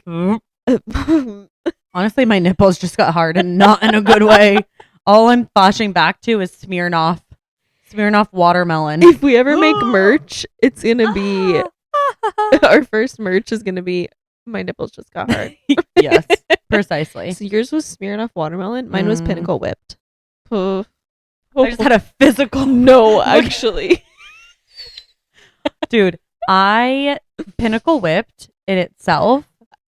Honestly, my nipples just got hard and not in a good way. All I'm flashing back to is Smirnoff watermelon. If we ever make merch, it's going to be. Our first merch is going to be. My nipples just got hard. Yes, precisely. So yours was Smirnoff watermelon. Mine was Pinnacle Whipped. I just had a physical. No, actually. Dude, Pinnacle Whipped in itself.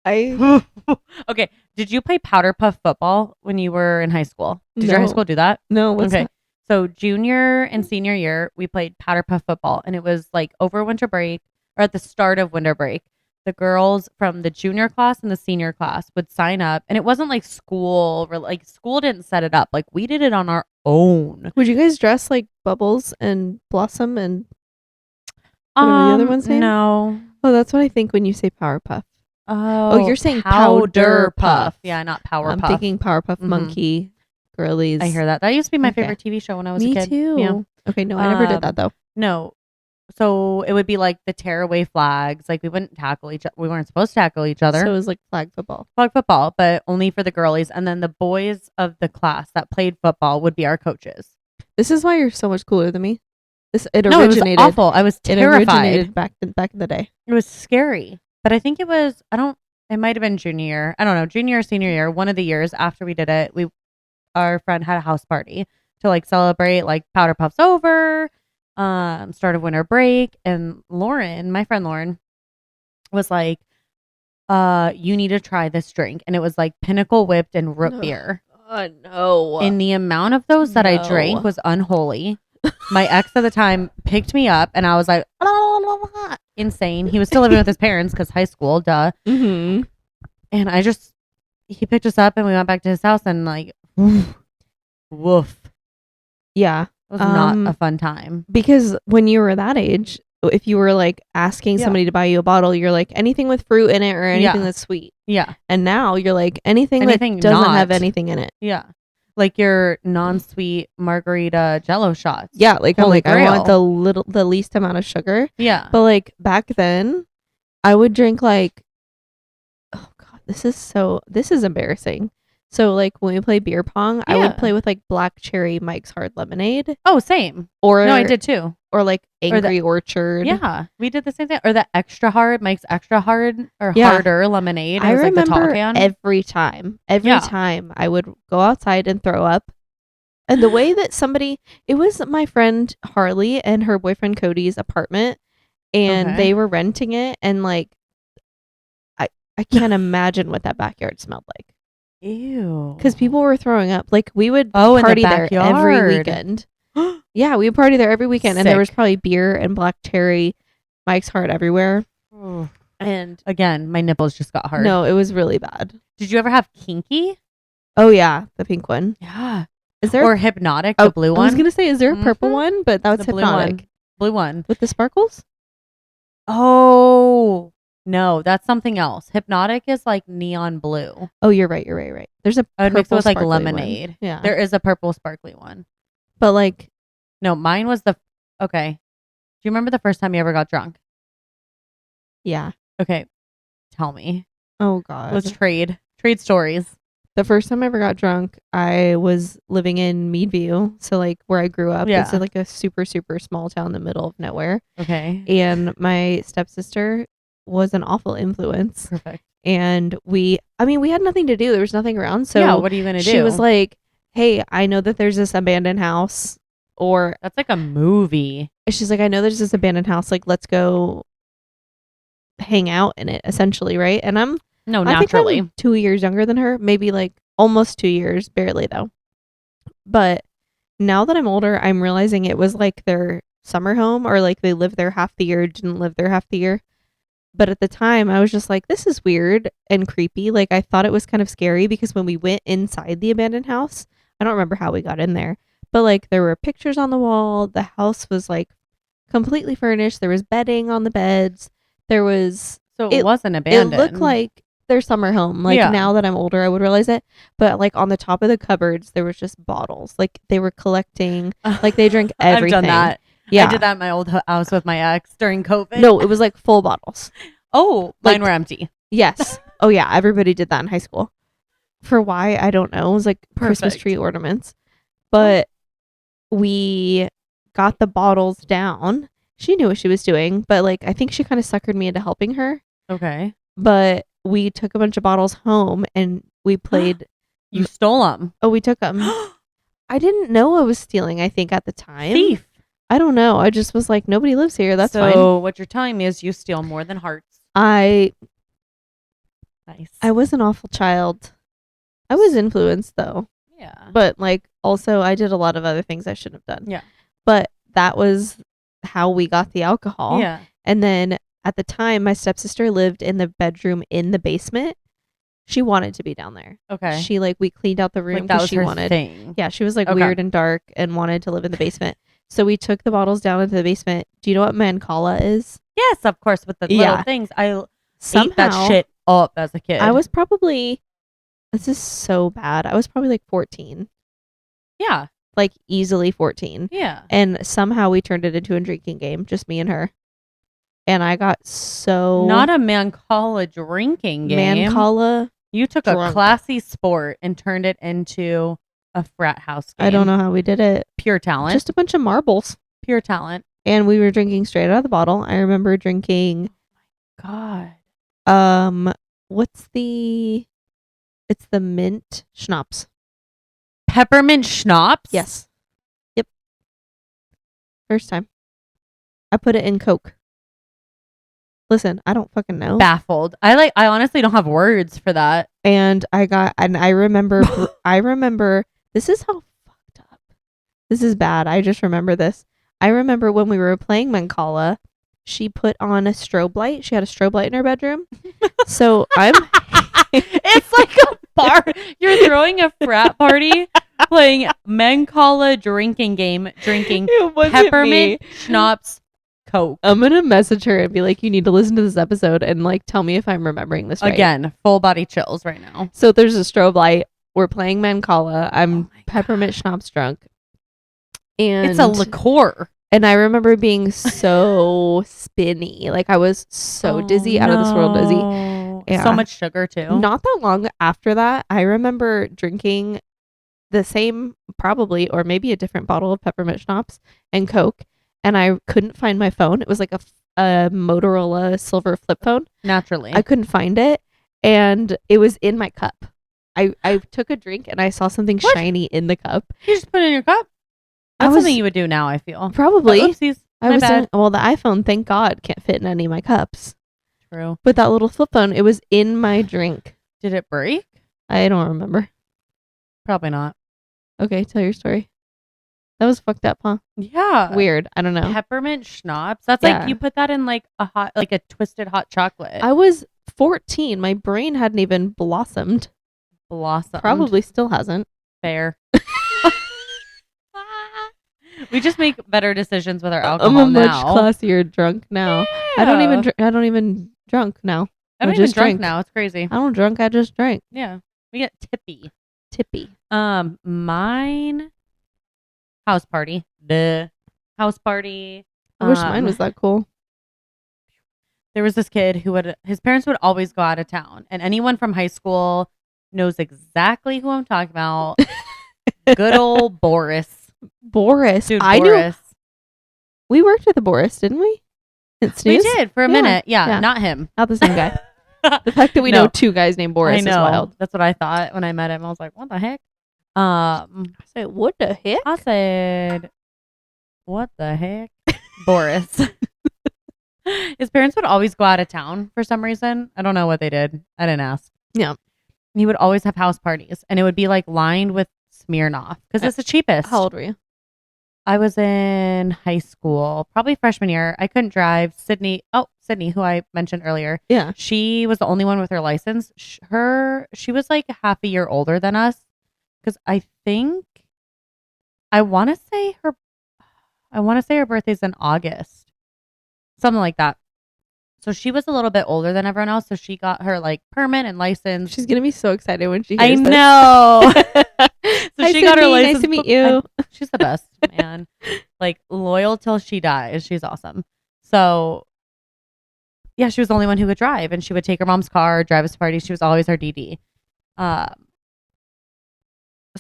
Okay. Did you play powder puff football when you were in high school? Did your high school do that? No. What's that? So junior and senior year, we played powder puff football, and it was like over winter break or at the start of winter break. The girls from the junior class and the senior class would sign up, and it wasn't like school. Like school didn't set it up. Like we did it on our own. Would you guys dress like Bubbles and Blossom and whatever the other one's name? No. Oh, that's what I think when you say Powerpuff. Oh, you're saying Powder Puff. Yeah, not Powerpuff. I'm thinking Powerpuff Monkey, Girlies. I hear that. That used to be my favorite TV show when I was a kid. Me too. Yeah. Okay, no, I never did that though. No. So it would be like the tearaway flags. Like we wouldn't tackle each other. We weren't supposed to tackle each other. So it was like flag football. Flag football, but only for the girlies. And then the boys of the class that played football would be our coaches. This is why you're so much cooler than me. It originated. No, it was awful. I was terrified. It originated back in the day. It was scary. But I think it was, it might have been junior year. I don't know, junior or senior year. One of the years after we did it, our friend had a house party to like celebrate like Powder Puffs over, start of winter break, and Lauren, my friend Lauren, was like, you need to try this drink. And it was like Pinnacle whipped and root beer. Oh no. And the amount of those that I drank was unholy. My ex at the time picked me up and I was like, insane. He was still living with his parents because high school, duh. Mm-hmm. And he picked us up and we went back to his house and like, woof. Yeah. It was not a fun time. Because when you were that age, if you were like asking somebody to buy you a bottle, you're like anything with fruit in it or anything that's sweet. Yeah. And now you're like anything that doesn't have anything in it. Yeah. Like your non-sweet margarita Jello shots. Yeah. Like I'm like, I want the least amount of sugar. Yeah. But like back then I would drink like, oh God, this is embarrassing. So like when we play beer pong, I would play with like black cherry Mike's Hard Lemonade. Oh, same. Or no, I did too. Or like Angry Orchard. Yeah, we did the same thing. Or the extra hard, Mike's extra hard or harder lemonade. I remember like the tall can. every time I would go outside and throw up. And the way that it was my friend Harley and her boyfriend Cody's apartment, and they were renting it, and like I can't imagine what that backyard smelled like. Ew. Because people were throwing up. Like we would party there every weekend. Yeah, we would party there every weekend. Sick. And there was probably beer and black cherry Mike's Hard everywhere. And again, my nipples just got hard. No, it was really bad. Did you ever have Kinky? Oh yeah, the pink one. Yeah. Is there or Hypnotic, the blue one? I was gonna say, is there a purple one? But that's Hypnotic. Blue one. With the sparkles? Oh no, that's something else. Hypnotic is like neon blue. Oh, you're right. There's a purple mixed with like lemonade. One. Yeah. There is a purple sparkly one. But like, no, mine was okay. Do you remember the first time you ever got drunk? Yeah. Okay. Tell me. Oh God. Let's trade stories. The first time I ever got drunk, I was living in Meadview. So like where I grew up, it's like a super, super small town in the middle of nowhere. Okay. And my stepsister was an awful influence. Perfect. And we had nothing to do. There was nothing around. So what are you going to do? She was like, hey, I know that there's this abandoned house, or that's like a movie. She's like, I know there's this abandoned house. Like, let's go hang out in it, essentially, right? And I naturally think I'm 2 years younger than her, maybe like almost 2 years, barely though. But now that I'm older, I'm realizing it was like their summer home, or like they lived there half the year, didn't live there half the year. But at the time, I was just like, this is weird and creepy. Like, I thought it was kind of scary because when we went inside the abandoned house, I don't remember how we got in there, but like there were pictures on the wall. The house was like completely furnished. There was bedding on the beds. There was... So it wasn't abandoned. It looked like their summer home. Like now that I'm older, I would realize it. But like on the top of the cupboards, there was just bottles. Like they were collecting, like they drank everything. I've done that. Yeah. I did that in my old house with my ex during COVID. No, it was like full bottles. Oh, mine were empty. Yes. Oh yeah. Everybody did that in high school. For why, I don't know. It was like Christmas tree ornaments. But we got the bottles down. She knew what she was doing, but like I think she kind of suckered me into helping her. Okay. But we took a bunch of bottles home and we played. You stole them. Oh, we took them. I didn't know I was stealing, I think, at the time. Thief. I don't know. I just was like, nobody lives here. That's fine. So what you're telling me is you steal more than hearts. Nice. I was an awful child. I was influenced though. Yeah. But like also I did a lot of other things I shouldn't have done. Yeah. But that was how we got the alcohol. Yeah. And then at the time my stepsister lived in the bedroom in the basement. She wanted to be down there. Okay. She like we cleaned out the room because she wanted. Thing. Yeah, she was like weird and dark and wanted to live in the basement. So we took the bottles down into the basement. Do you know what Mancala is? Yes, of course, with the little things. I ate that shit up as a kid. I was probably, this is so bad. I was probably like 14. Yeah. Like easily 14. Yeah. And somehow we turned it into a drinking game, just me and her. And I got so... Not a Mancala drinking game. Mancala. You took a classy sport and turned it into a frat house game. I don't know how we did it. Pure talent. Just a bunch of marbles. Pure talent. And we were drinking straight out of the bottle. I remember drinking... Oh my God. It's the mint schnapps. Peppermint schnapps? Yes. Yep. First time. I put it in Coke. Listen, I don't fucking know. Baffled. I honestly don't have words for that. And I remember this is how fucked up. This is bad. I just remember this. I remember when we were playing Mancala, she put on a strobe light. She had a strobe light in her bedroom. So it's like a bar. You're throwing a frat party playing Mancala drinking peppermint schnapps coke. I'm gonna message her and be like, you need to listen to this episode and like tell me if I'm remembering this right. Again, full body chills right now. So there's a strobe light. We're playing Mancala. I'm peppermint schnapps drunk. And it's a liqueur. And I remember being so spinny. Like I was so dizzy, out of this world dizzy. Yeah. So much sugar too. Not that long after that, I remember drinking the same, probably, or maybe a different bottle of peppermint schnapps and Coke. And I couldn't find my phone. It was like a Motorola silver flip phone. Naturally. I couldn't find it. And it was in my cup. I took a drink and I saw something shiny in the cup. You just put it in your cup? That's something you would do now, I feel. Probably. Oopsies. My bad. Well, the iPhone, thank God, can't fit in any of my cups. True. But that little flip phone, it was in my drink. Did it break? I don't remember. Probably not. Okay, tell your story. That was fucked up, huh? Yeah. Weird. I don't know. Peppermint schnapps. That's like you put that in like a twisted hot chocolate. I was 14. My brain hadn't even blossomed. Probably still hasn't. Fair. We just make better decisions with our alcohol. I'm a much classier drunk now. Yeah. I don't even drunk now. I don't even drink now. It's crazy. I don't drunk. I just drink. Yeah. We get tippy. Mine. House party. The house party. I wish mine was that cool. There was this kid who his parents would always go out of town, and anyone from high school knows exactly who I'm talking about. Good old Boris. Dude, I knew. We worked with the Boris, didn't we? We did for a minute. Yeah, not him. Not the same guy. The fact that we know two guys named Boris is wild. That's what I thought when I met him. I was like, what the heck? I said, what the heck? I said, what the heck? Boris. His parents would always go out of town for some reason. I don't know what they did. I didn't ask. Yeah. And he would always have house parties, and it would be like lined with Smirnoff because it's the cheapest. How old were you? I was in high school, probably freshman year. I couldn't drive. Sydney, who I mentioned earlier. Yeah. She was the only one with her license. She was like half a year older than us. Because I want to say her birthday's in August. Something like that. So she was a little bit older than everyone else. So she got her like permit and license. She's going to be so excited when she hears this. I know. So she got her license. Nice to meet you. She's the best, man. Like loyal till she dies. She's awesome. So yeah, she was the only one who could drive, and she would take her mom's car, drive us to parties. She was always our DD.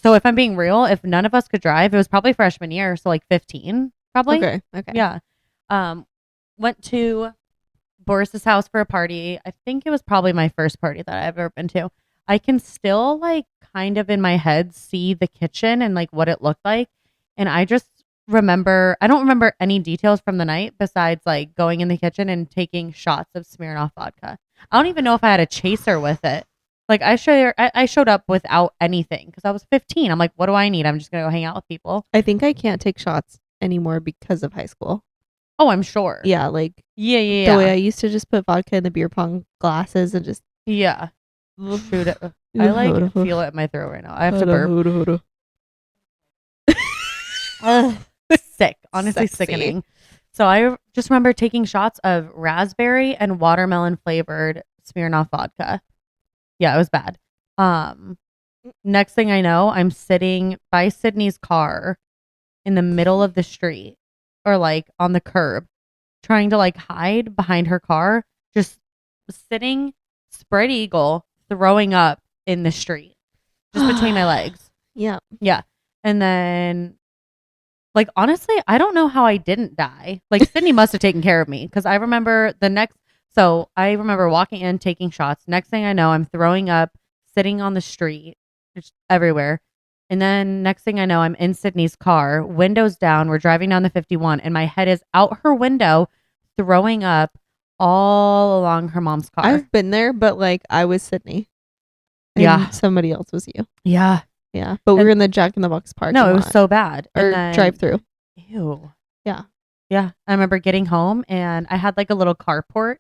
So if I'm being real, if none of us could drive, it was probably freshman year. So like 15, probably. Okay. Yeah. Went to Boris's house for a party. I think it was probably my first party that I've ever been to. I can still like kind of in my head see the kitchen and like what it looked like. And I just remember, I don't remember any details from the night besides like going in the kitchen and taking shots of Smirnoff vodka. I don't even know if I had a chaser with it. Like I showed up without anything because I was 15. I'm like, what do I need? I'm just going to go hang out with people. I think I can't take shots anymore because of high school. Oh, I'm sure. Yeah. Like, yeah. The way I used to just put vodka in the beer pong glasses and just. Yeah. Shoot it. I like feel it in my throat right now. I have to burp. Sick. Honestly, sickening. So I just remember taking shots of raspberry and watermelon flavored Smirnoff vodka. Yeah, it was bad. Next thing I know, I'm sitting by Sydney's car in the middle of the street or like on the curb trying to like hide behind her car, just sitting spread eagle, throwing up in the street just between my legs. Yeah. Yeah. And then like, honestly, I don't know how I didn't die. Like Sydney must have taken care of me because I remember So I remember walking in, taking shots. Next thing I know, I'm throwing up, sitting on the street, just everywhere. And then next thing I know, I'm in Sydney's car, windows down. We're driving down the 51, and my head is out her window, throwing up all along her mom's car. I've been there, but like I was Sydney. And Yeah. somebody else was you. Yeah. Yeah. But we were in the Jack in the Box parking No, it was lot. so bad. Or drive through. Ew. Yeah. Yeah. I remember getting home, and I had like a little carport,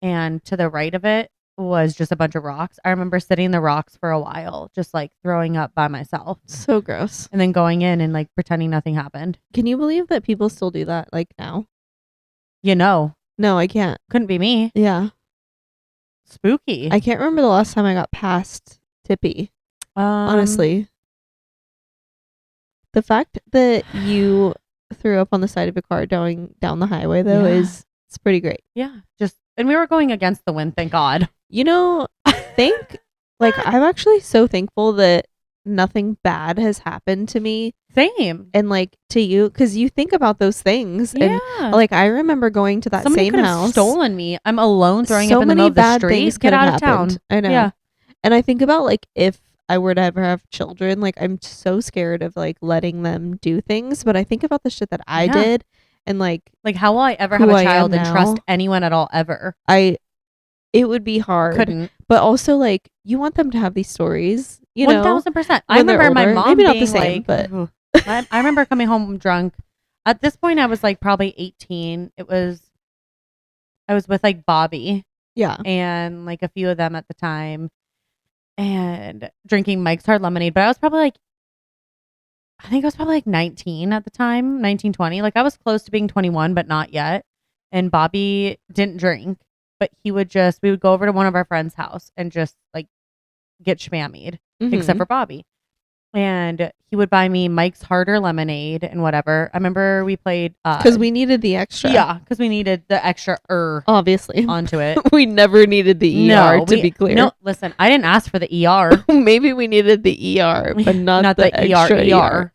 and to the right of it was just a bunch of rocks. I remember sitting in the rocks for a while, just like throwing up by myself. So gross. And then going in and like pretending nothing happened. Can you believe that people still do that like now? You know. No, I can't. Couldn't be me. Yeah. Spooky. I can't remember the last time I got past Tippy. Honestly. The fact that you threw up on the side of a car down the highway though it's pretty great. Yeah. And we were going against the wind, thank God. You know, I'm actually so thankful that nothing bad has happened to me. Same. And like to you, because you think about those things. Yeah. And like I remember going to that Somebody same could house. have stolen me. I'm alone throwing so up in the many middle of the bad street. things Get could out have of town. happened. I know. Yeah. And I think about like if I were to ever have children, like I'm so scared of like letting them do things. But I think about the shit that I did, and like how will I ever have a child and trust anyone at all ever? It would be hard. Couldn't. But also like you want them to have these stories, you know. 1000%. I remember my mom maybe not being the same, like, but I remember coming home drunk. At this point, I was like probably 18. I was with like Bobby. Yeah. And like a few of them at the time, and drinking Mike's Hard Lemonade. But I think I was probably like 19 at the time, 19, 20. Like I was close to being 21, but not yet. And Bobby didn't drink, but we would go over to one of our friends' house and just like get schmammied, except for Bobby. And he would buy me Mike's Harder Lemonade and whatever. I remember we played because we needed the extra. Yeah, because we needed the extra obviously onto it. We never needed the ER to be clear. No, listen, I didn't ask for the ER. Maybe we needed the ER, but not the extra ER.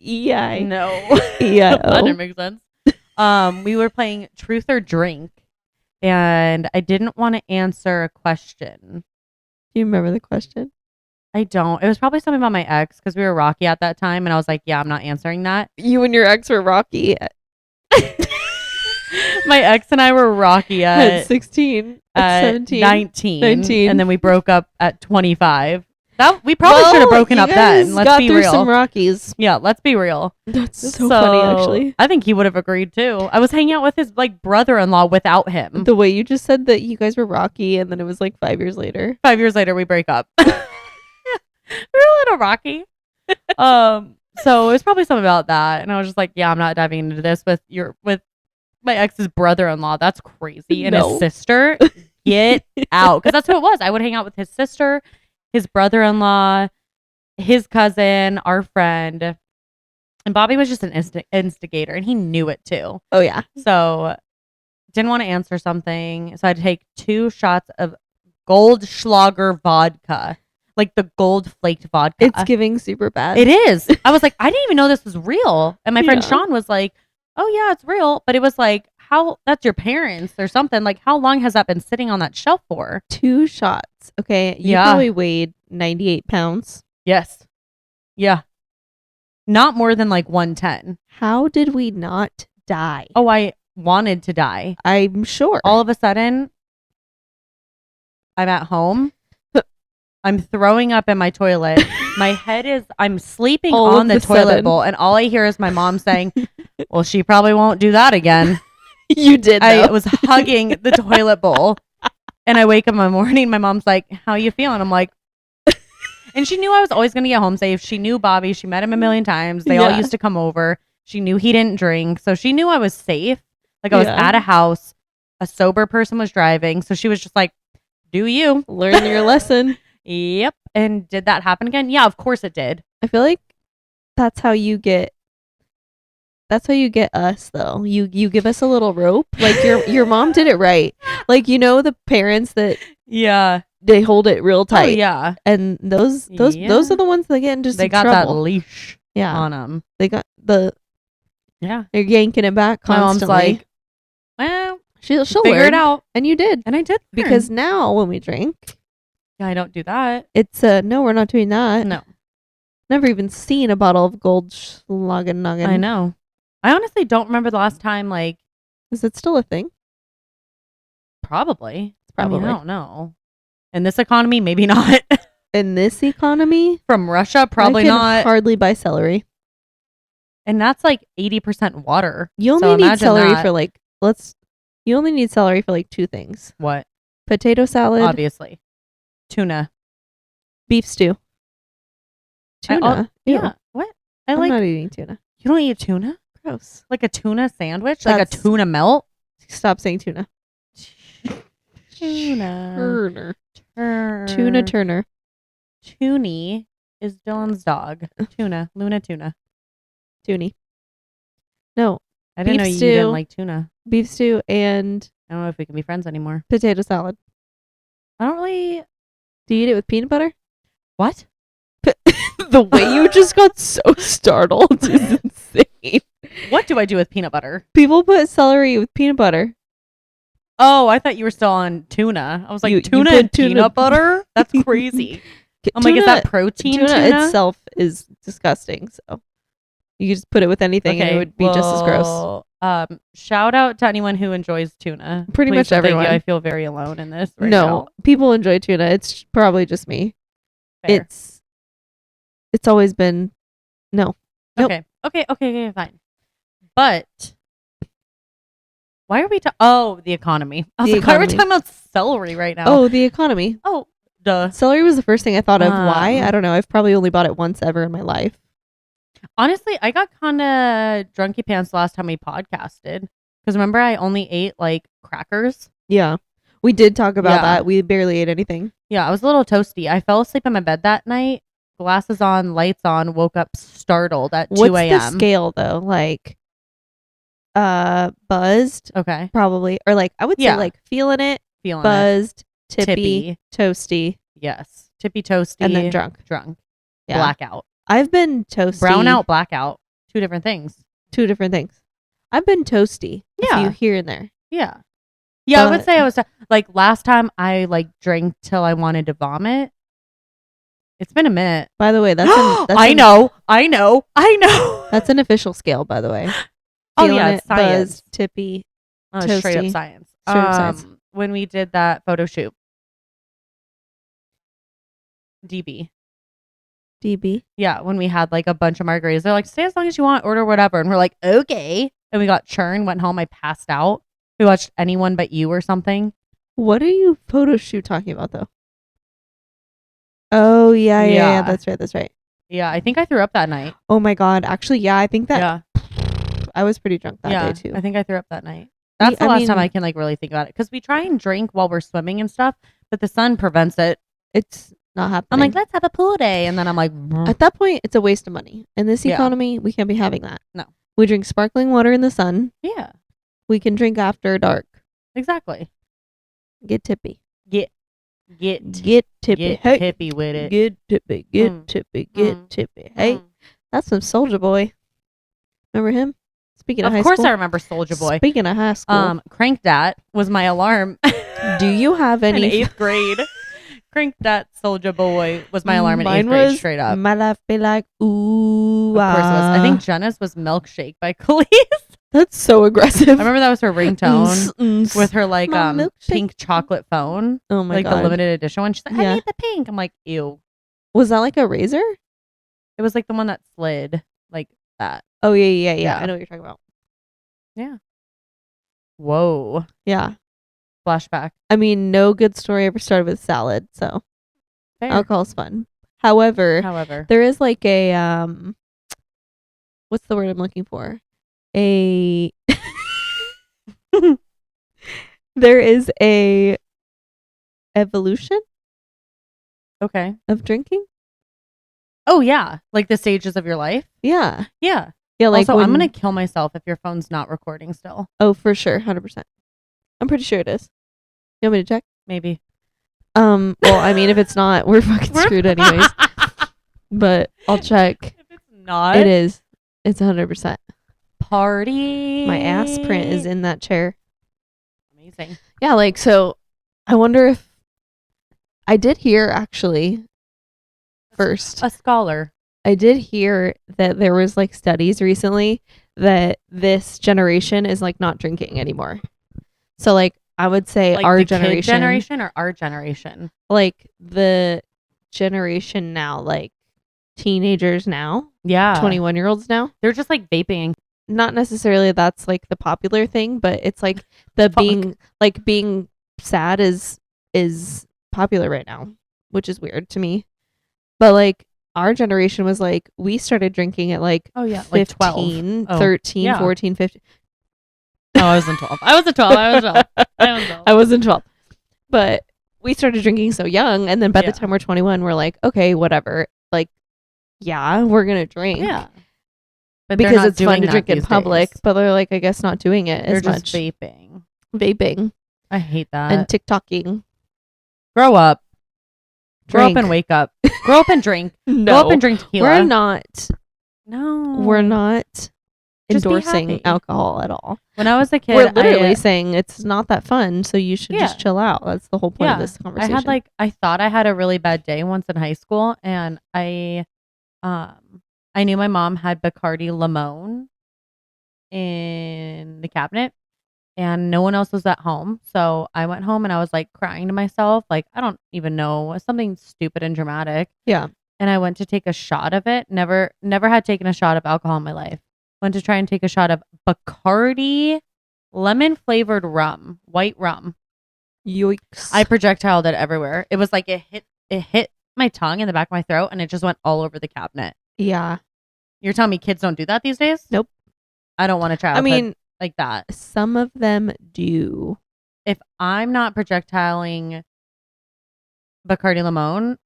EI. No. Yeah. That didn't make sense. We were playing Truth or Drink, and I didn't want to answer a question. Do you remember the question? I don't. It was probably something about my ex because we were rocky at that time, and I was like, yeah, I'm not answering that. You and your ex were rocky. My ex and I were rocky at 16, at 17, 19, and then we broke up at 25. We probably should have broken up then. Let's be real. Some Rockies. Yeah, let's be real. That's so funny, actually. I think he would have agreed too. I was hanging out with his like brother-in-law without him. The way you just said that you guys were rocky, and then it was like 5 years later. 5 years later, we break up. We're a little rocky. So it was probably something about that, and I was just like, yeah, I'm not diving into this with my ex's brother-in-law. That's crazy, and his sister. Get out, because that's who it was. I would hang out with his sister, his brother-in-law, his cousin, our friend, and Bobby was just an instigator, and he knew it too. Oh yeah. So didn't want to answer something, so I'd take 2 shots of Goldschlager vodka. Like the gold flaked vodka. It's giving super bad. It is. I was like, I didn't even know this was real. And my friend Sean was like, oh yeah, it's real. But it was like, that's your parents or something. Like, how long has that been sitting on that shelf for? 2 shots. Okay. You probably weighed 98 pounds. Yes. Yeah. Not more than like 110. How did we not die? Oh, I wanted to die. I'm sure. All of a sudden, I'm at home. I'm throwing up in my toilet. I'm sleeping on the toilet bowl, and all I hear is my mom saying, well, she probably won't do that again. You did, though. I was hugging the toilet bowl, and I wake up in the morning. My mom's like, how you feeling? I'm like, and she knew I was always going to get home safe. She knew Bobby. She met him a million times. They all used to come over. She knew he didn't drink, so she knew I was safe. Like, I was at a house. A sober person was driving, so she was just like, do you. Learn your lesson. Yep. And did that happen again? Yeah, of course it did. I feel like that's how you get us though. You give us a little rope. Like your mom did it right. Like, you know, the parents that they hold it real tight. Oh, yeah. And those are the ones that get into some trouble. They got that leash on them. They got they're yanking it back constantly. My mom's like, well, She'll figure learn. it out. And you did. And I did. Because now when we drink, yeah, I don't do that. it's no, we're not doing that. No. Never even seen a bottle of Goldschlagen. I know. I honestly don't remember the last time, like. Is it still a thing? Probably. Probably. I mean, I don't know. In this economy, maybe not. In this economy? From Russia, probably I can not. hardly buy celery. And that's like 80% water. You only need celery for like, you only need celery for like 2 things. What? Potato salad. Obviously. Tuna. Beef stew. Tuna? Yeah. What? I'm not eating tuna. You don't eat tuna? Gross. Like a tuna sandwich? Like a tuna melt? Stop saying tuna. Tuna. Tuna Turner. Toonie is Dylan's dog. Tuna. Luna tuna. Toonie. No. I didn't know you didn't like tuna. Beef stew and I don't know if we can be friends anymore. potato salad. I don't really. Do you eat it with peanut butter? What? The way you just got so startled is insane. What do I do with peanut butter? People put celery with peanut butter. Oh, I thought you were still on tuna. I was like, You tuna put and peanut butter? That's crazy. I'm like, is that protein tuna? Itself is disgusting. So you could just put it with anything and it would be just as gross. Shout out to anyone who enjoys tuna. Pretty Please much and thank everyone. you. I feel very alone in this right no, now. people enjoy tuna. It's probably just me. Fair. It's always been no. Nope. Okay, fine. But why are we the economy. I was like, why are we talking about celery right now? Oh, the economy. Oh, duh. Celery was the first thing I thought of. Why? I don't know. I've probably only bought it once ever in my life. Honestly, I got kind of drunky pants last time we podcasted. Because remember, I only ate like crackers. Yeah. We did talk about that. We barely ate anything. Yeah, I was a little toasty. I fell asleep in my bed that night. Glasses on, lights on, woke up startled at 2 a.m. What's the scale though? Like buzzed. Okay. Probably. Or like I would say like feeling it. Buzzed, tippy, toasty. Yes. Tippy, toasty. And then drunk. Yeah. Blackout. I've been toasty. Brown out, blackout. 2 different things. 2 different things. I've been toasty. Yeah. A few here and there. Yeah. Yeah, I would say I was like last time I like drank till I wanted to vomit. It's been a minute. By the way, that's I know. That's an official scale, by the way. Oh yeah, it's science. Buzzed, tippy, toasty. Straight up science. When we did that photo shoot. DB. Yeah, when we had like a bunch of margaritas. They're like, stay as long as you want, order whatever. And we're like, okay. And we got churn, went home, I passed out. We watched Anyone But You or something. What are you photo shoot talking about though? Oh yeah. That's right. Yeah, I think I threw up that night. Oh my god. Actually, yeah, I think that I was pretty drunk that day too. I think I threw up that night. That's the last time I can like really think about it. Because we try and drink while we're swimming and stuff, but the sun prevents it. It's not happening. I'm like, let's have a pool day. And then I'm like, at that point, it's a waste of money. In this economy, we can't be having that. No. We drink sparkling water in the sun. Yeah. We can drink after dark. Exactly. Get tippy. Get tippy. Get tippy with it. Get tippy. Get tippy. Hey, that's some Soulja Boy. Remember him? Speaking of high school. Of course I remember Soulja Boy. Speaking of high school. Crank Dat was my alarm. Do you have any? In 8th grade. Crank Dat Soulja Boy was my alarm in 8th grade, straight up. My life be like, ooh. Of course it was. I think Jenna's was Milkshake by Khalees. That's so aggressive. I remember that was her ringtone with her like pink chocolate phone. Oh my god. Like the limited edition one. She's like, I need the pink. I'm like, ew. Was that like a razor? It was like the one that slid like that. Oh yeah. I know what you're talking about. Yeah. Whoa. Yeah. Flashback. I mean, no good story ever started with salad, so fair. Alcohol's fun. However, there is like a what's the word I'm looking for? There is a evolution of drinking. Oh yeah, like the stages of your life. Yeah. Like also, I'm gonna kill myself if your phone's not recording still. Oh, for sure, 100%. I'm pretty sure it is. You want me to check? Maybe. Well, I mean, if it's not, we're fucking screwed anyways. But I'll check. If it's not, it is. It's 100%. Party. My ass print is in that chair. Amazing. Yeah, like, so I wonder if I did hear actually first. A scholar. I did hear that there was like studies recently that this generation is like not drinking anymore. So like I would say Like our the generation, kid generation or our generation? like the generation now, like teenagers now, Yeah. 21-year-olds now. They're just like vaping. Not necessarily that's like the popular thing, but it's like the being sad is popular right now, which is weird to me. But like our generation was like, we started drinking at like 15, like 13, 14, 15. Oh, I was in 12. I was in 12. I was in 12. But we started drinking so young, and then by the time we're 21, we're like, okay, whatever. Like, yeah, we're going to drink. Yeah. But because it's fun to drink in public, but they're like, I guess not doing it as much. They're just Vaping. I hate that. And TikToking. Grow up. Drink. Grow up and wake up. Grow up and drink. No. Grow up and drink tequila. We're not. No. We're not Just endorsing alcohol at all. When I was a kid, we're literally saying it's not that fun, so you should just chill out. That's the whole point of this conversation. I thought I had a really bad day once in high school, and I knew my mom had Bacardi Limon in the cabinet, and no one else was at home. So I went home and I was like crying to myself, like, I don't even know, something stupid and dramatic. Yeah. And I went to take a shot of it. Never had taken a shot of alcohol in my life. Went to try and take a shot of Bacardi lemon flavored rum, white rum. Yikes. I projectiled it everywhere. It was like it hit my tongue in the back of my throat, and it just went all over the cabinet. Yeah. You're telling me kids don't do that these days? Nope. I don't want a child like that. Some of them do. If I'm not projectiling Bacardi Limon,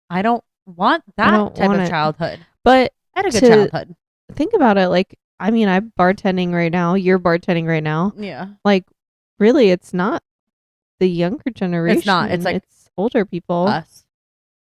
I don't want that type of childhood. But I had a good childhood. Think about it. Like, I mean, I'm bartending right now. You're bartending right now. Yeah. Like, really, it's not the younger generation. It's not. It's like it's older people. Us.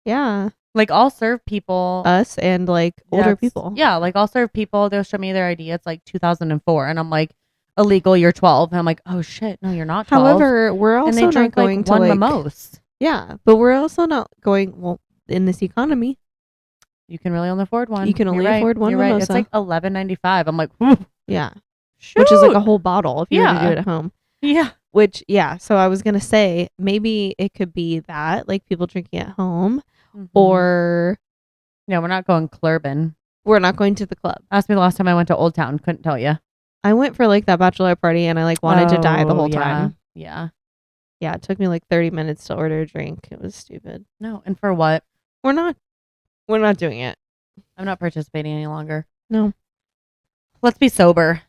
Yeah. Like, I'll serve people. Us and like older people. Yeah. Like, I'll serve people. They'll show me their ID. It's like 2004. And I'm like, illegal, you're 12. And I'm like, oh shit, no, you're not 12. However, we're also not going to one like, mimosa. Yeah. But we're also not going, well, in this economy. You can really only afford one. You can only afford one You're mimosa. Right. It's like $11.95. I'm like, whew. Yeah. Shoot. Which is like a whole bottle if you were to do it at home. Yeah. Which, yeah. So I was going to say, maybe it could be that, like people drinking at home, or... Yeah, we're not going clubbing. We're not going to the club. Ask me the last time I went to Old Town. Couldn't tell you. I went for like that bachelor party and I like wanted to die the whole time. Yeah. Yeah, it took me like 30 minutes to order a drink. It was stupid. No, and for what? We're not doing it. I'm not participating any longer. No. Let's be sober.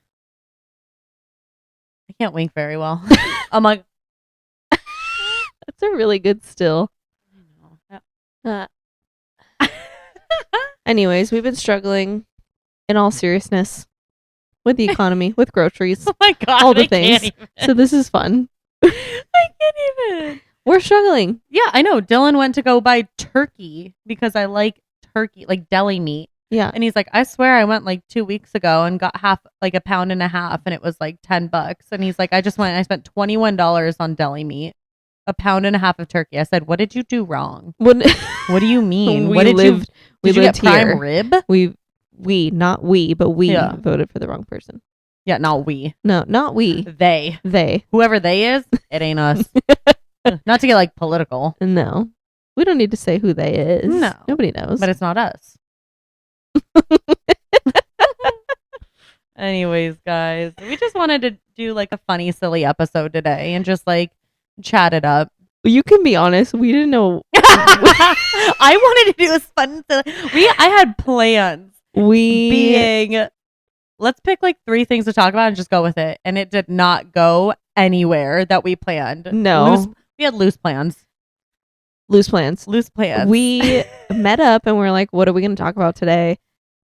I can't wink very well. I'm like, that's a really good still. Anyways, we've been struggling in all seriousness with the economy, with groceries. Oh my God. All the things. So this is fun. I can't even. We're struggling. Yeah, I know. Dylan went to go buy turkey because I like turkey, like deli meat. Yeah. And he's like, I swear I went like 2 weeks ago and got like a pound and a half, and it was like $10. And he's like, I spent $21 on deli meat, a pound and a half of turkey. I said, what did you do wrong? What do you mean? Did you get prime rib? We voted for the wrong person. Yeah, not we. No, not we. They. Whoever they is, it ain't us. Not to get like political. No. We don't need to say who they is. No. Nobody knows. But it's not us. Anyways, guys, we just wanted to do like a funny, silly episode today and just like chat it up. You can be honest. We didn't know. I wanted to do a fun. I had plans. Let's pick like 3 things to talk about and just go with it. And it did not go anywhere that we planned. No. We had loose plans. Loose plans. We met up and we're like, what are we going to talk about today?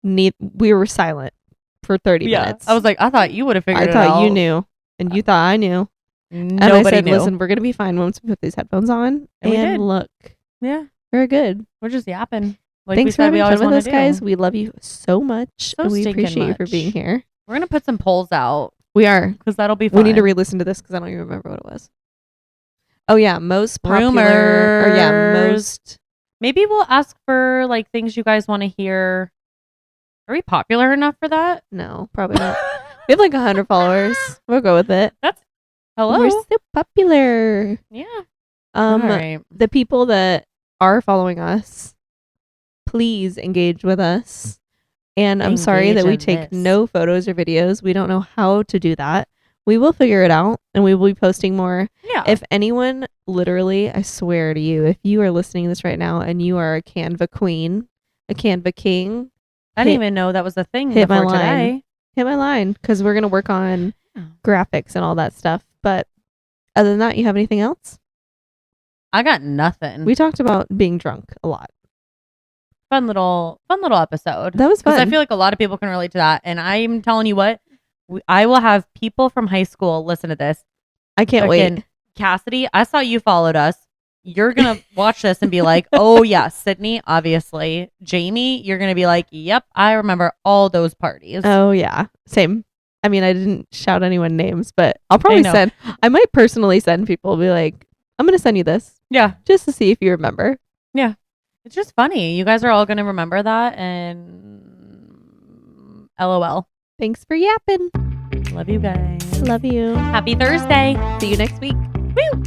We were silent for 30 minutes. I was like, I thought you would have figured it out. I thought you knew. And you thought I knew. Nobody and I said, knew. Listen, we're going to be fine once we put these headphones on. And we did. Look. Yeah. We're good. We're just yapping. Like Thanks for having fun with us, guys. We love you so much. And we appreciate you for being here. We're going to put some polls out We are. Because that'll be fun. We need to re-listen to this because I don't even remember what it was. Oh yeah, most popular. Rumors. Or yeah, most. Maybe we'll ask for like things you guys want to hear. Are we popular enough for that? No, probably not. We have like 100 followers. We'll go with it. Hello. We're so popular. Yeah. All right. The people that are following us, please engage with us. And I'm sorry that we take no photos or videos. We don't know how to do that. We will figure it out and we will be posting more. Yeah. If anyone, literally, I swear to you, if you are listening to this right now and you are a Canva queen, a Canva king, I didn't even know that was a thing hit my before line. today. Hit my line because we're going to work on graphics and all that stuff. But other than that, you have anything else? I got nothing. We talked about being drunk a lot. Fun little episode. That was fun. Because I feel like a lot of people can relate to that. And I'm telling you what, I will have people from high school listen to this. I can't wait. Cassidy, I saw you followed us. You're going to watch this and be like, oh yeah, Sydney, obviously. Jamie, you're going to be like, yep, I remember all those parties. Oh yeah, same. I mean, I didn't shout anyone names, but I'll probably I might personally send people, be like, I'm going to send you this. Yeah. Just to see if you remember. Yeah. It's just funny. You guys are all going to remember that and LOL. Thanks for yapping. Love you guys. Love you. Happy Thursday. See you next week. Woo!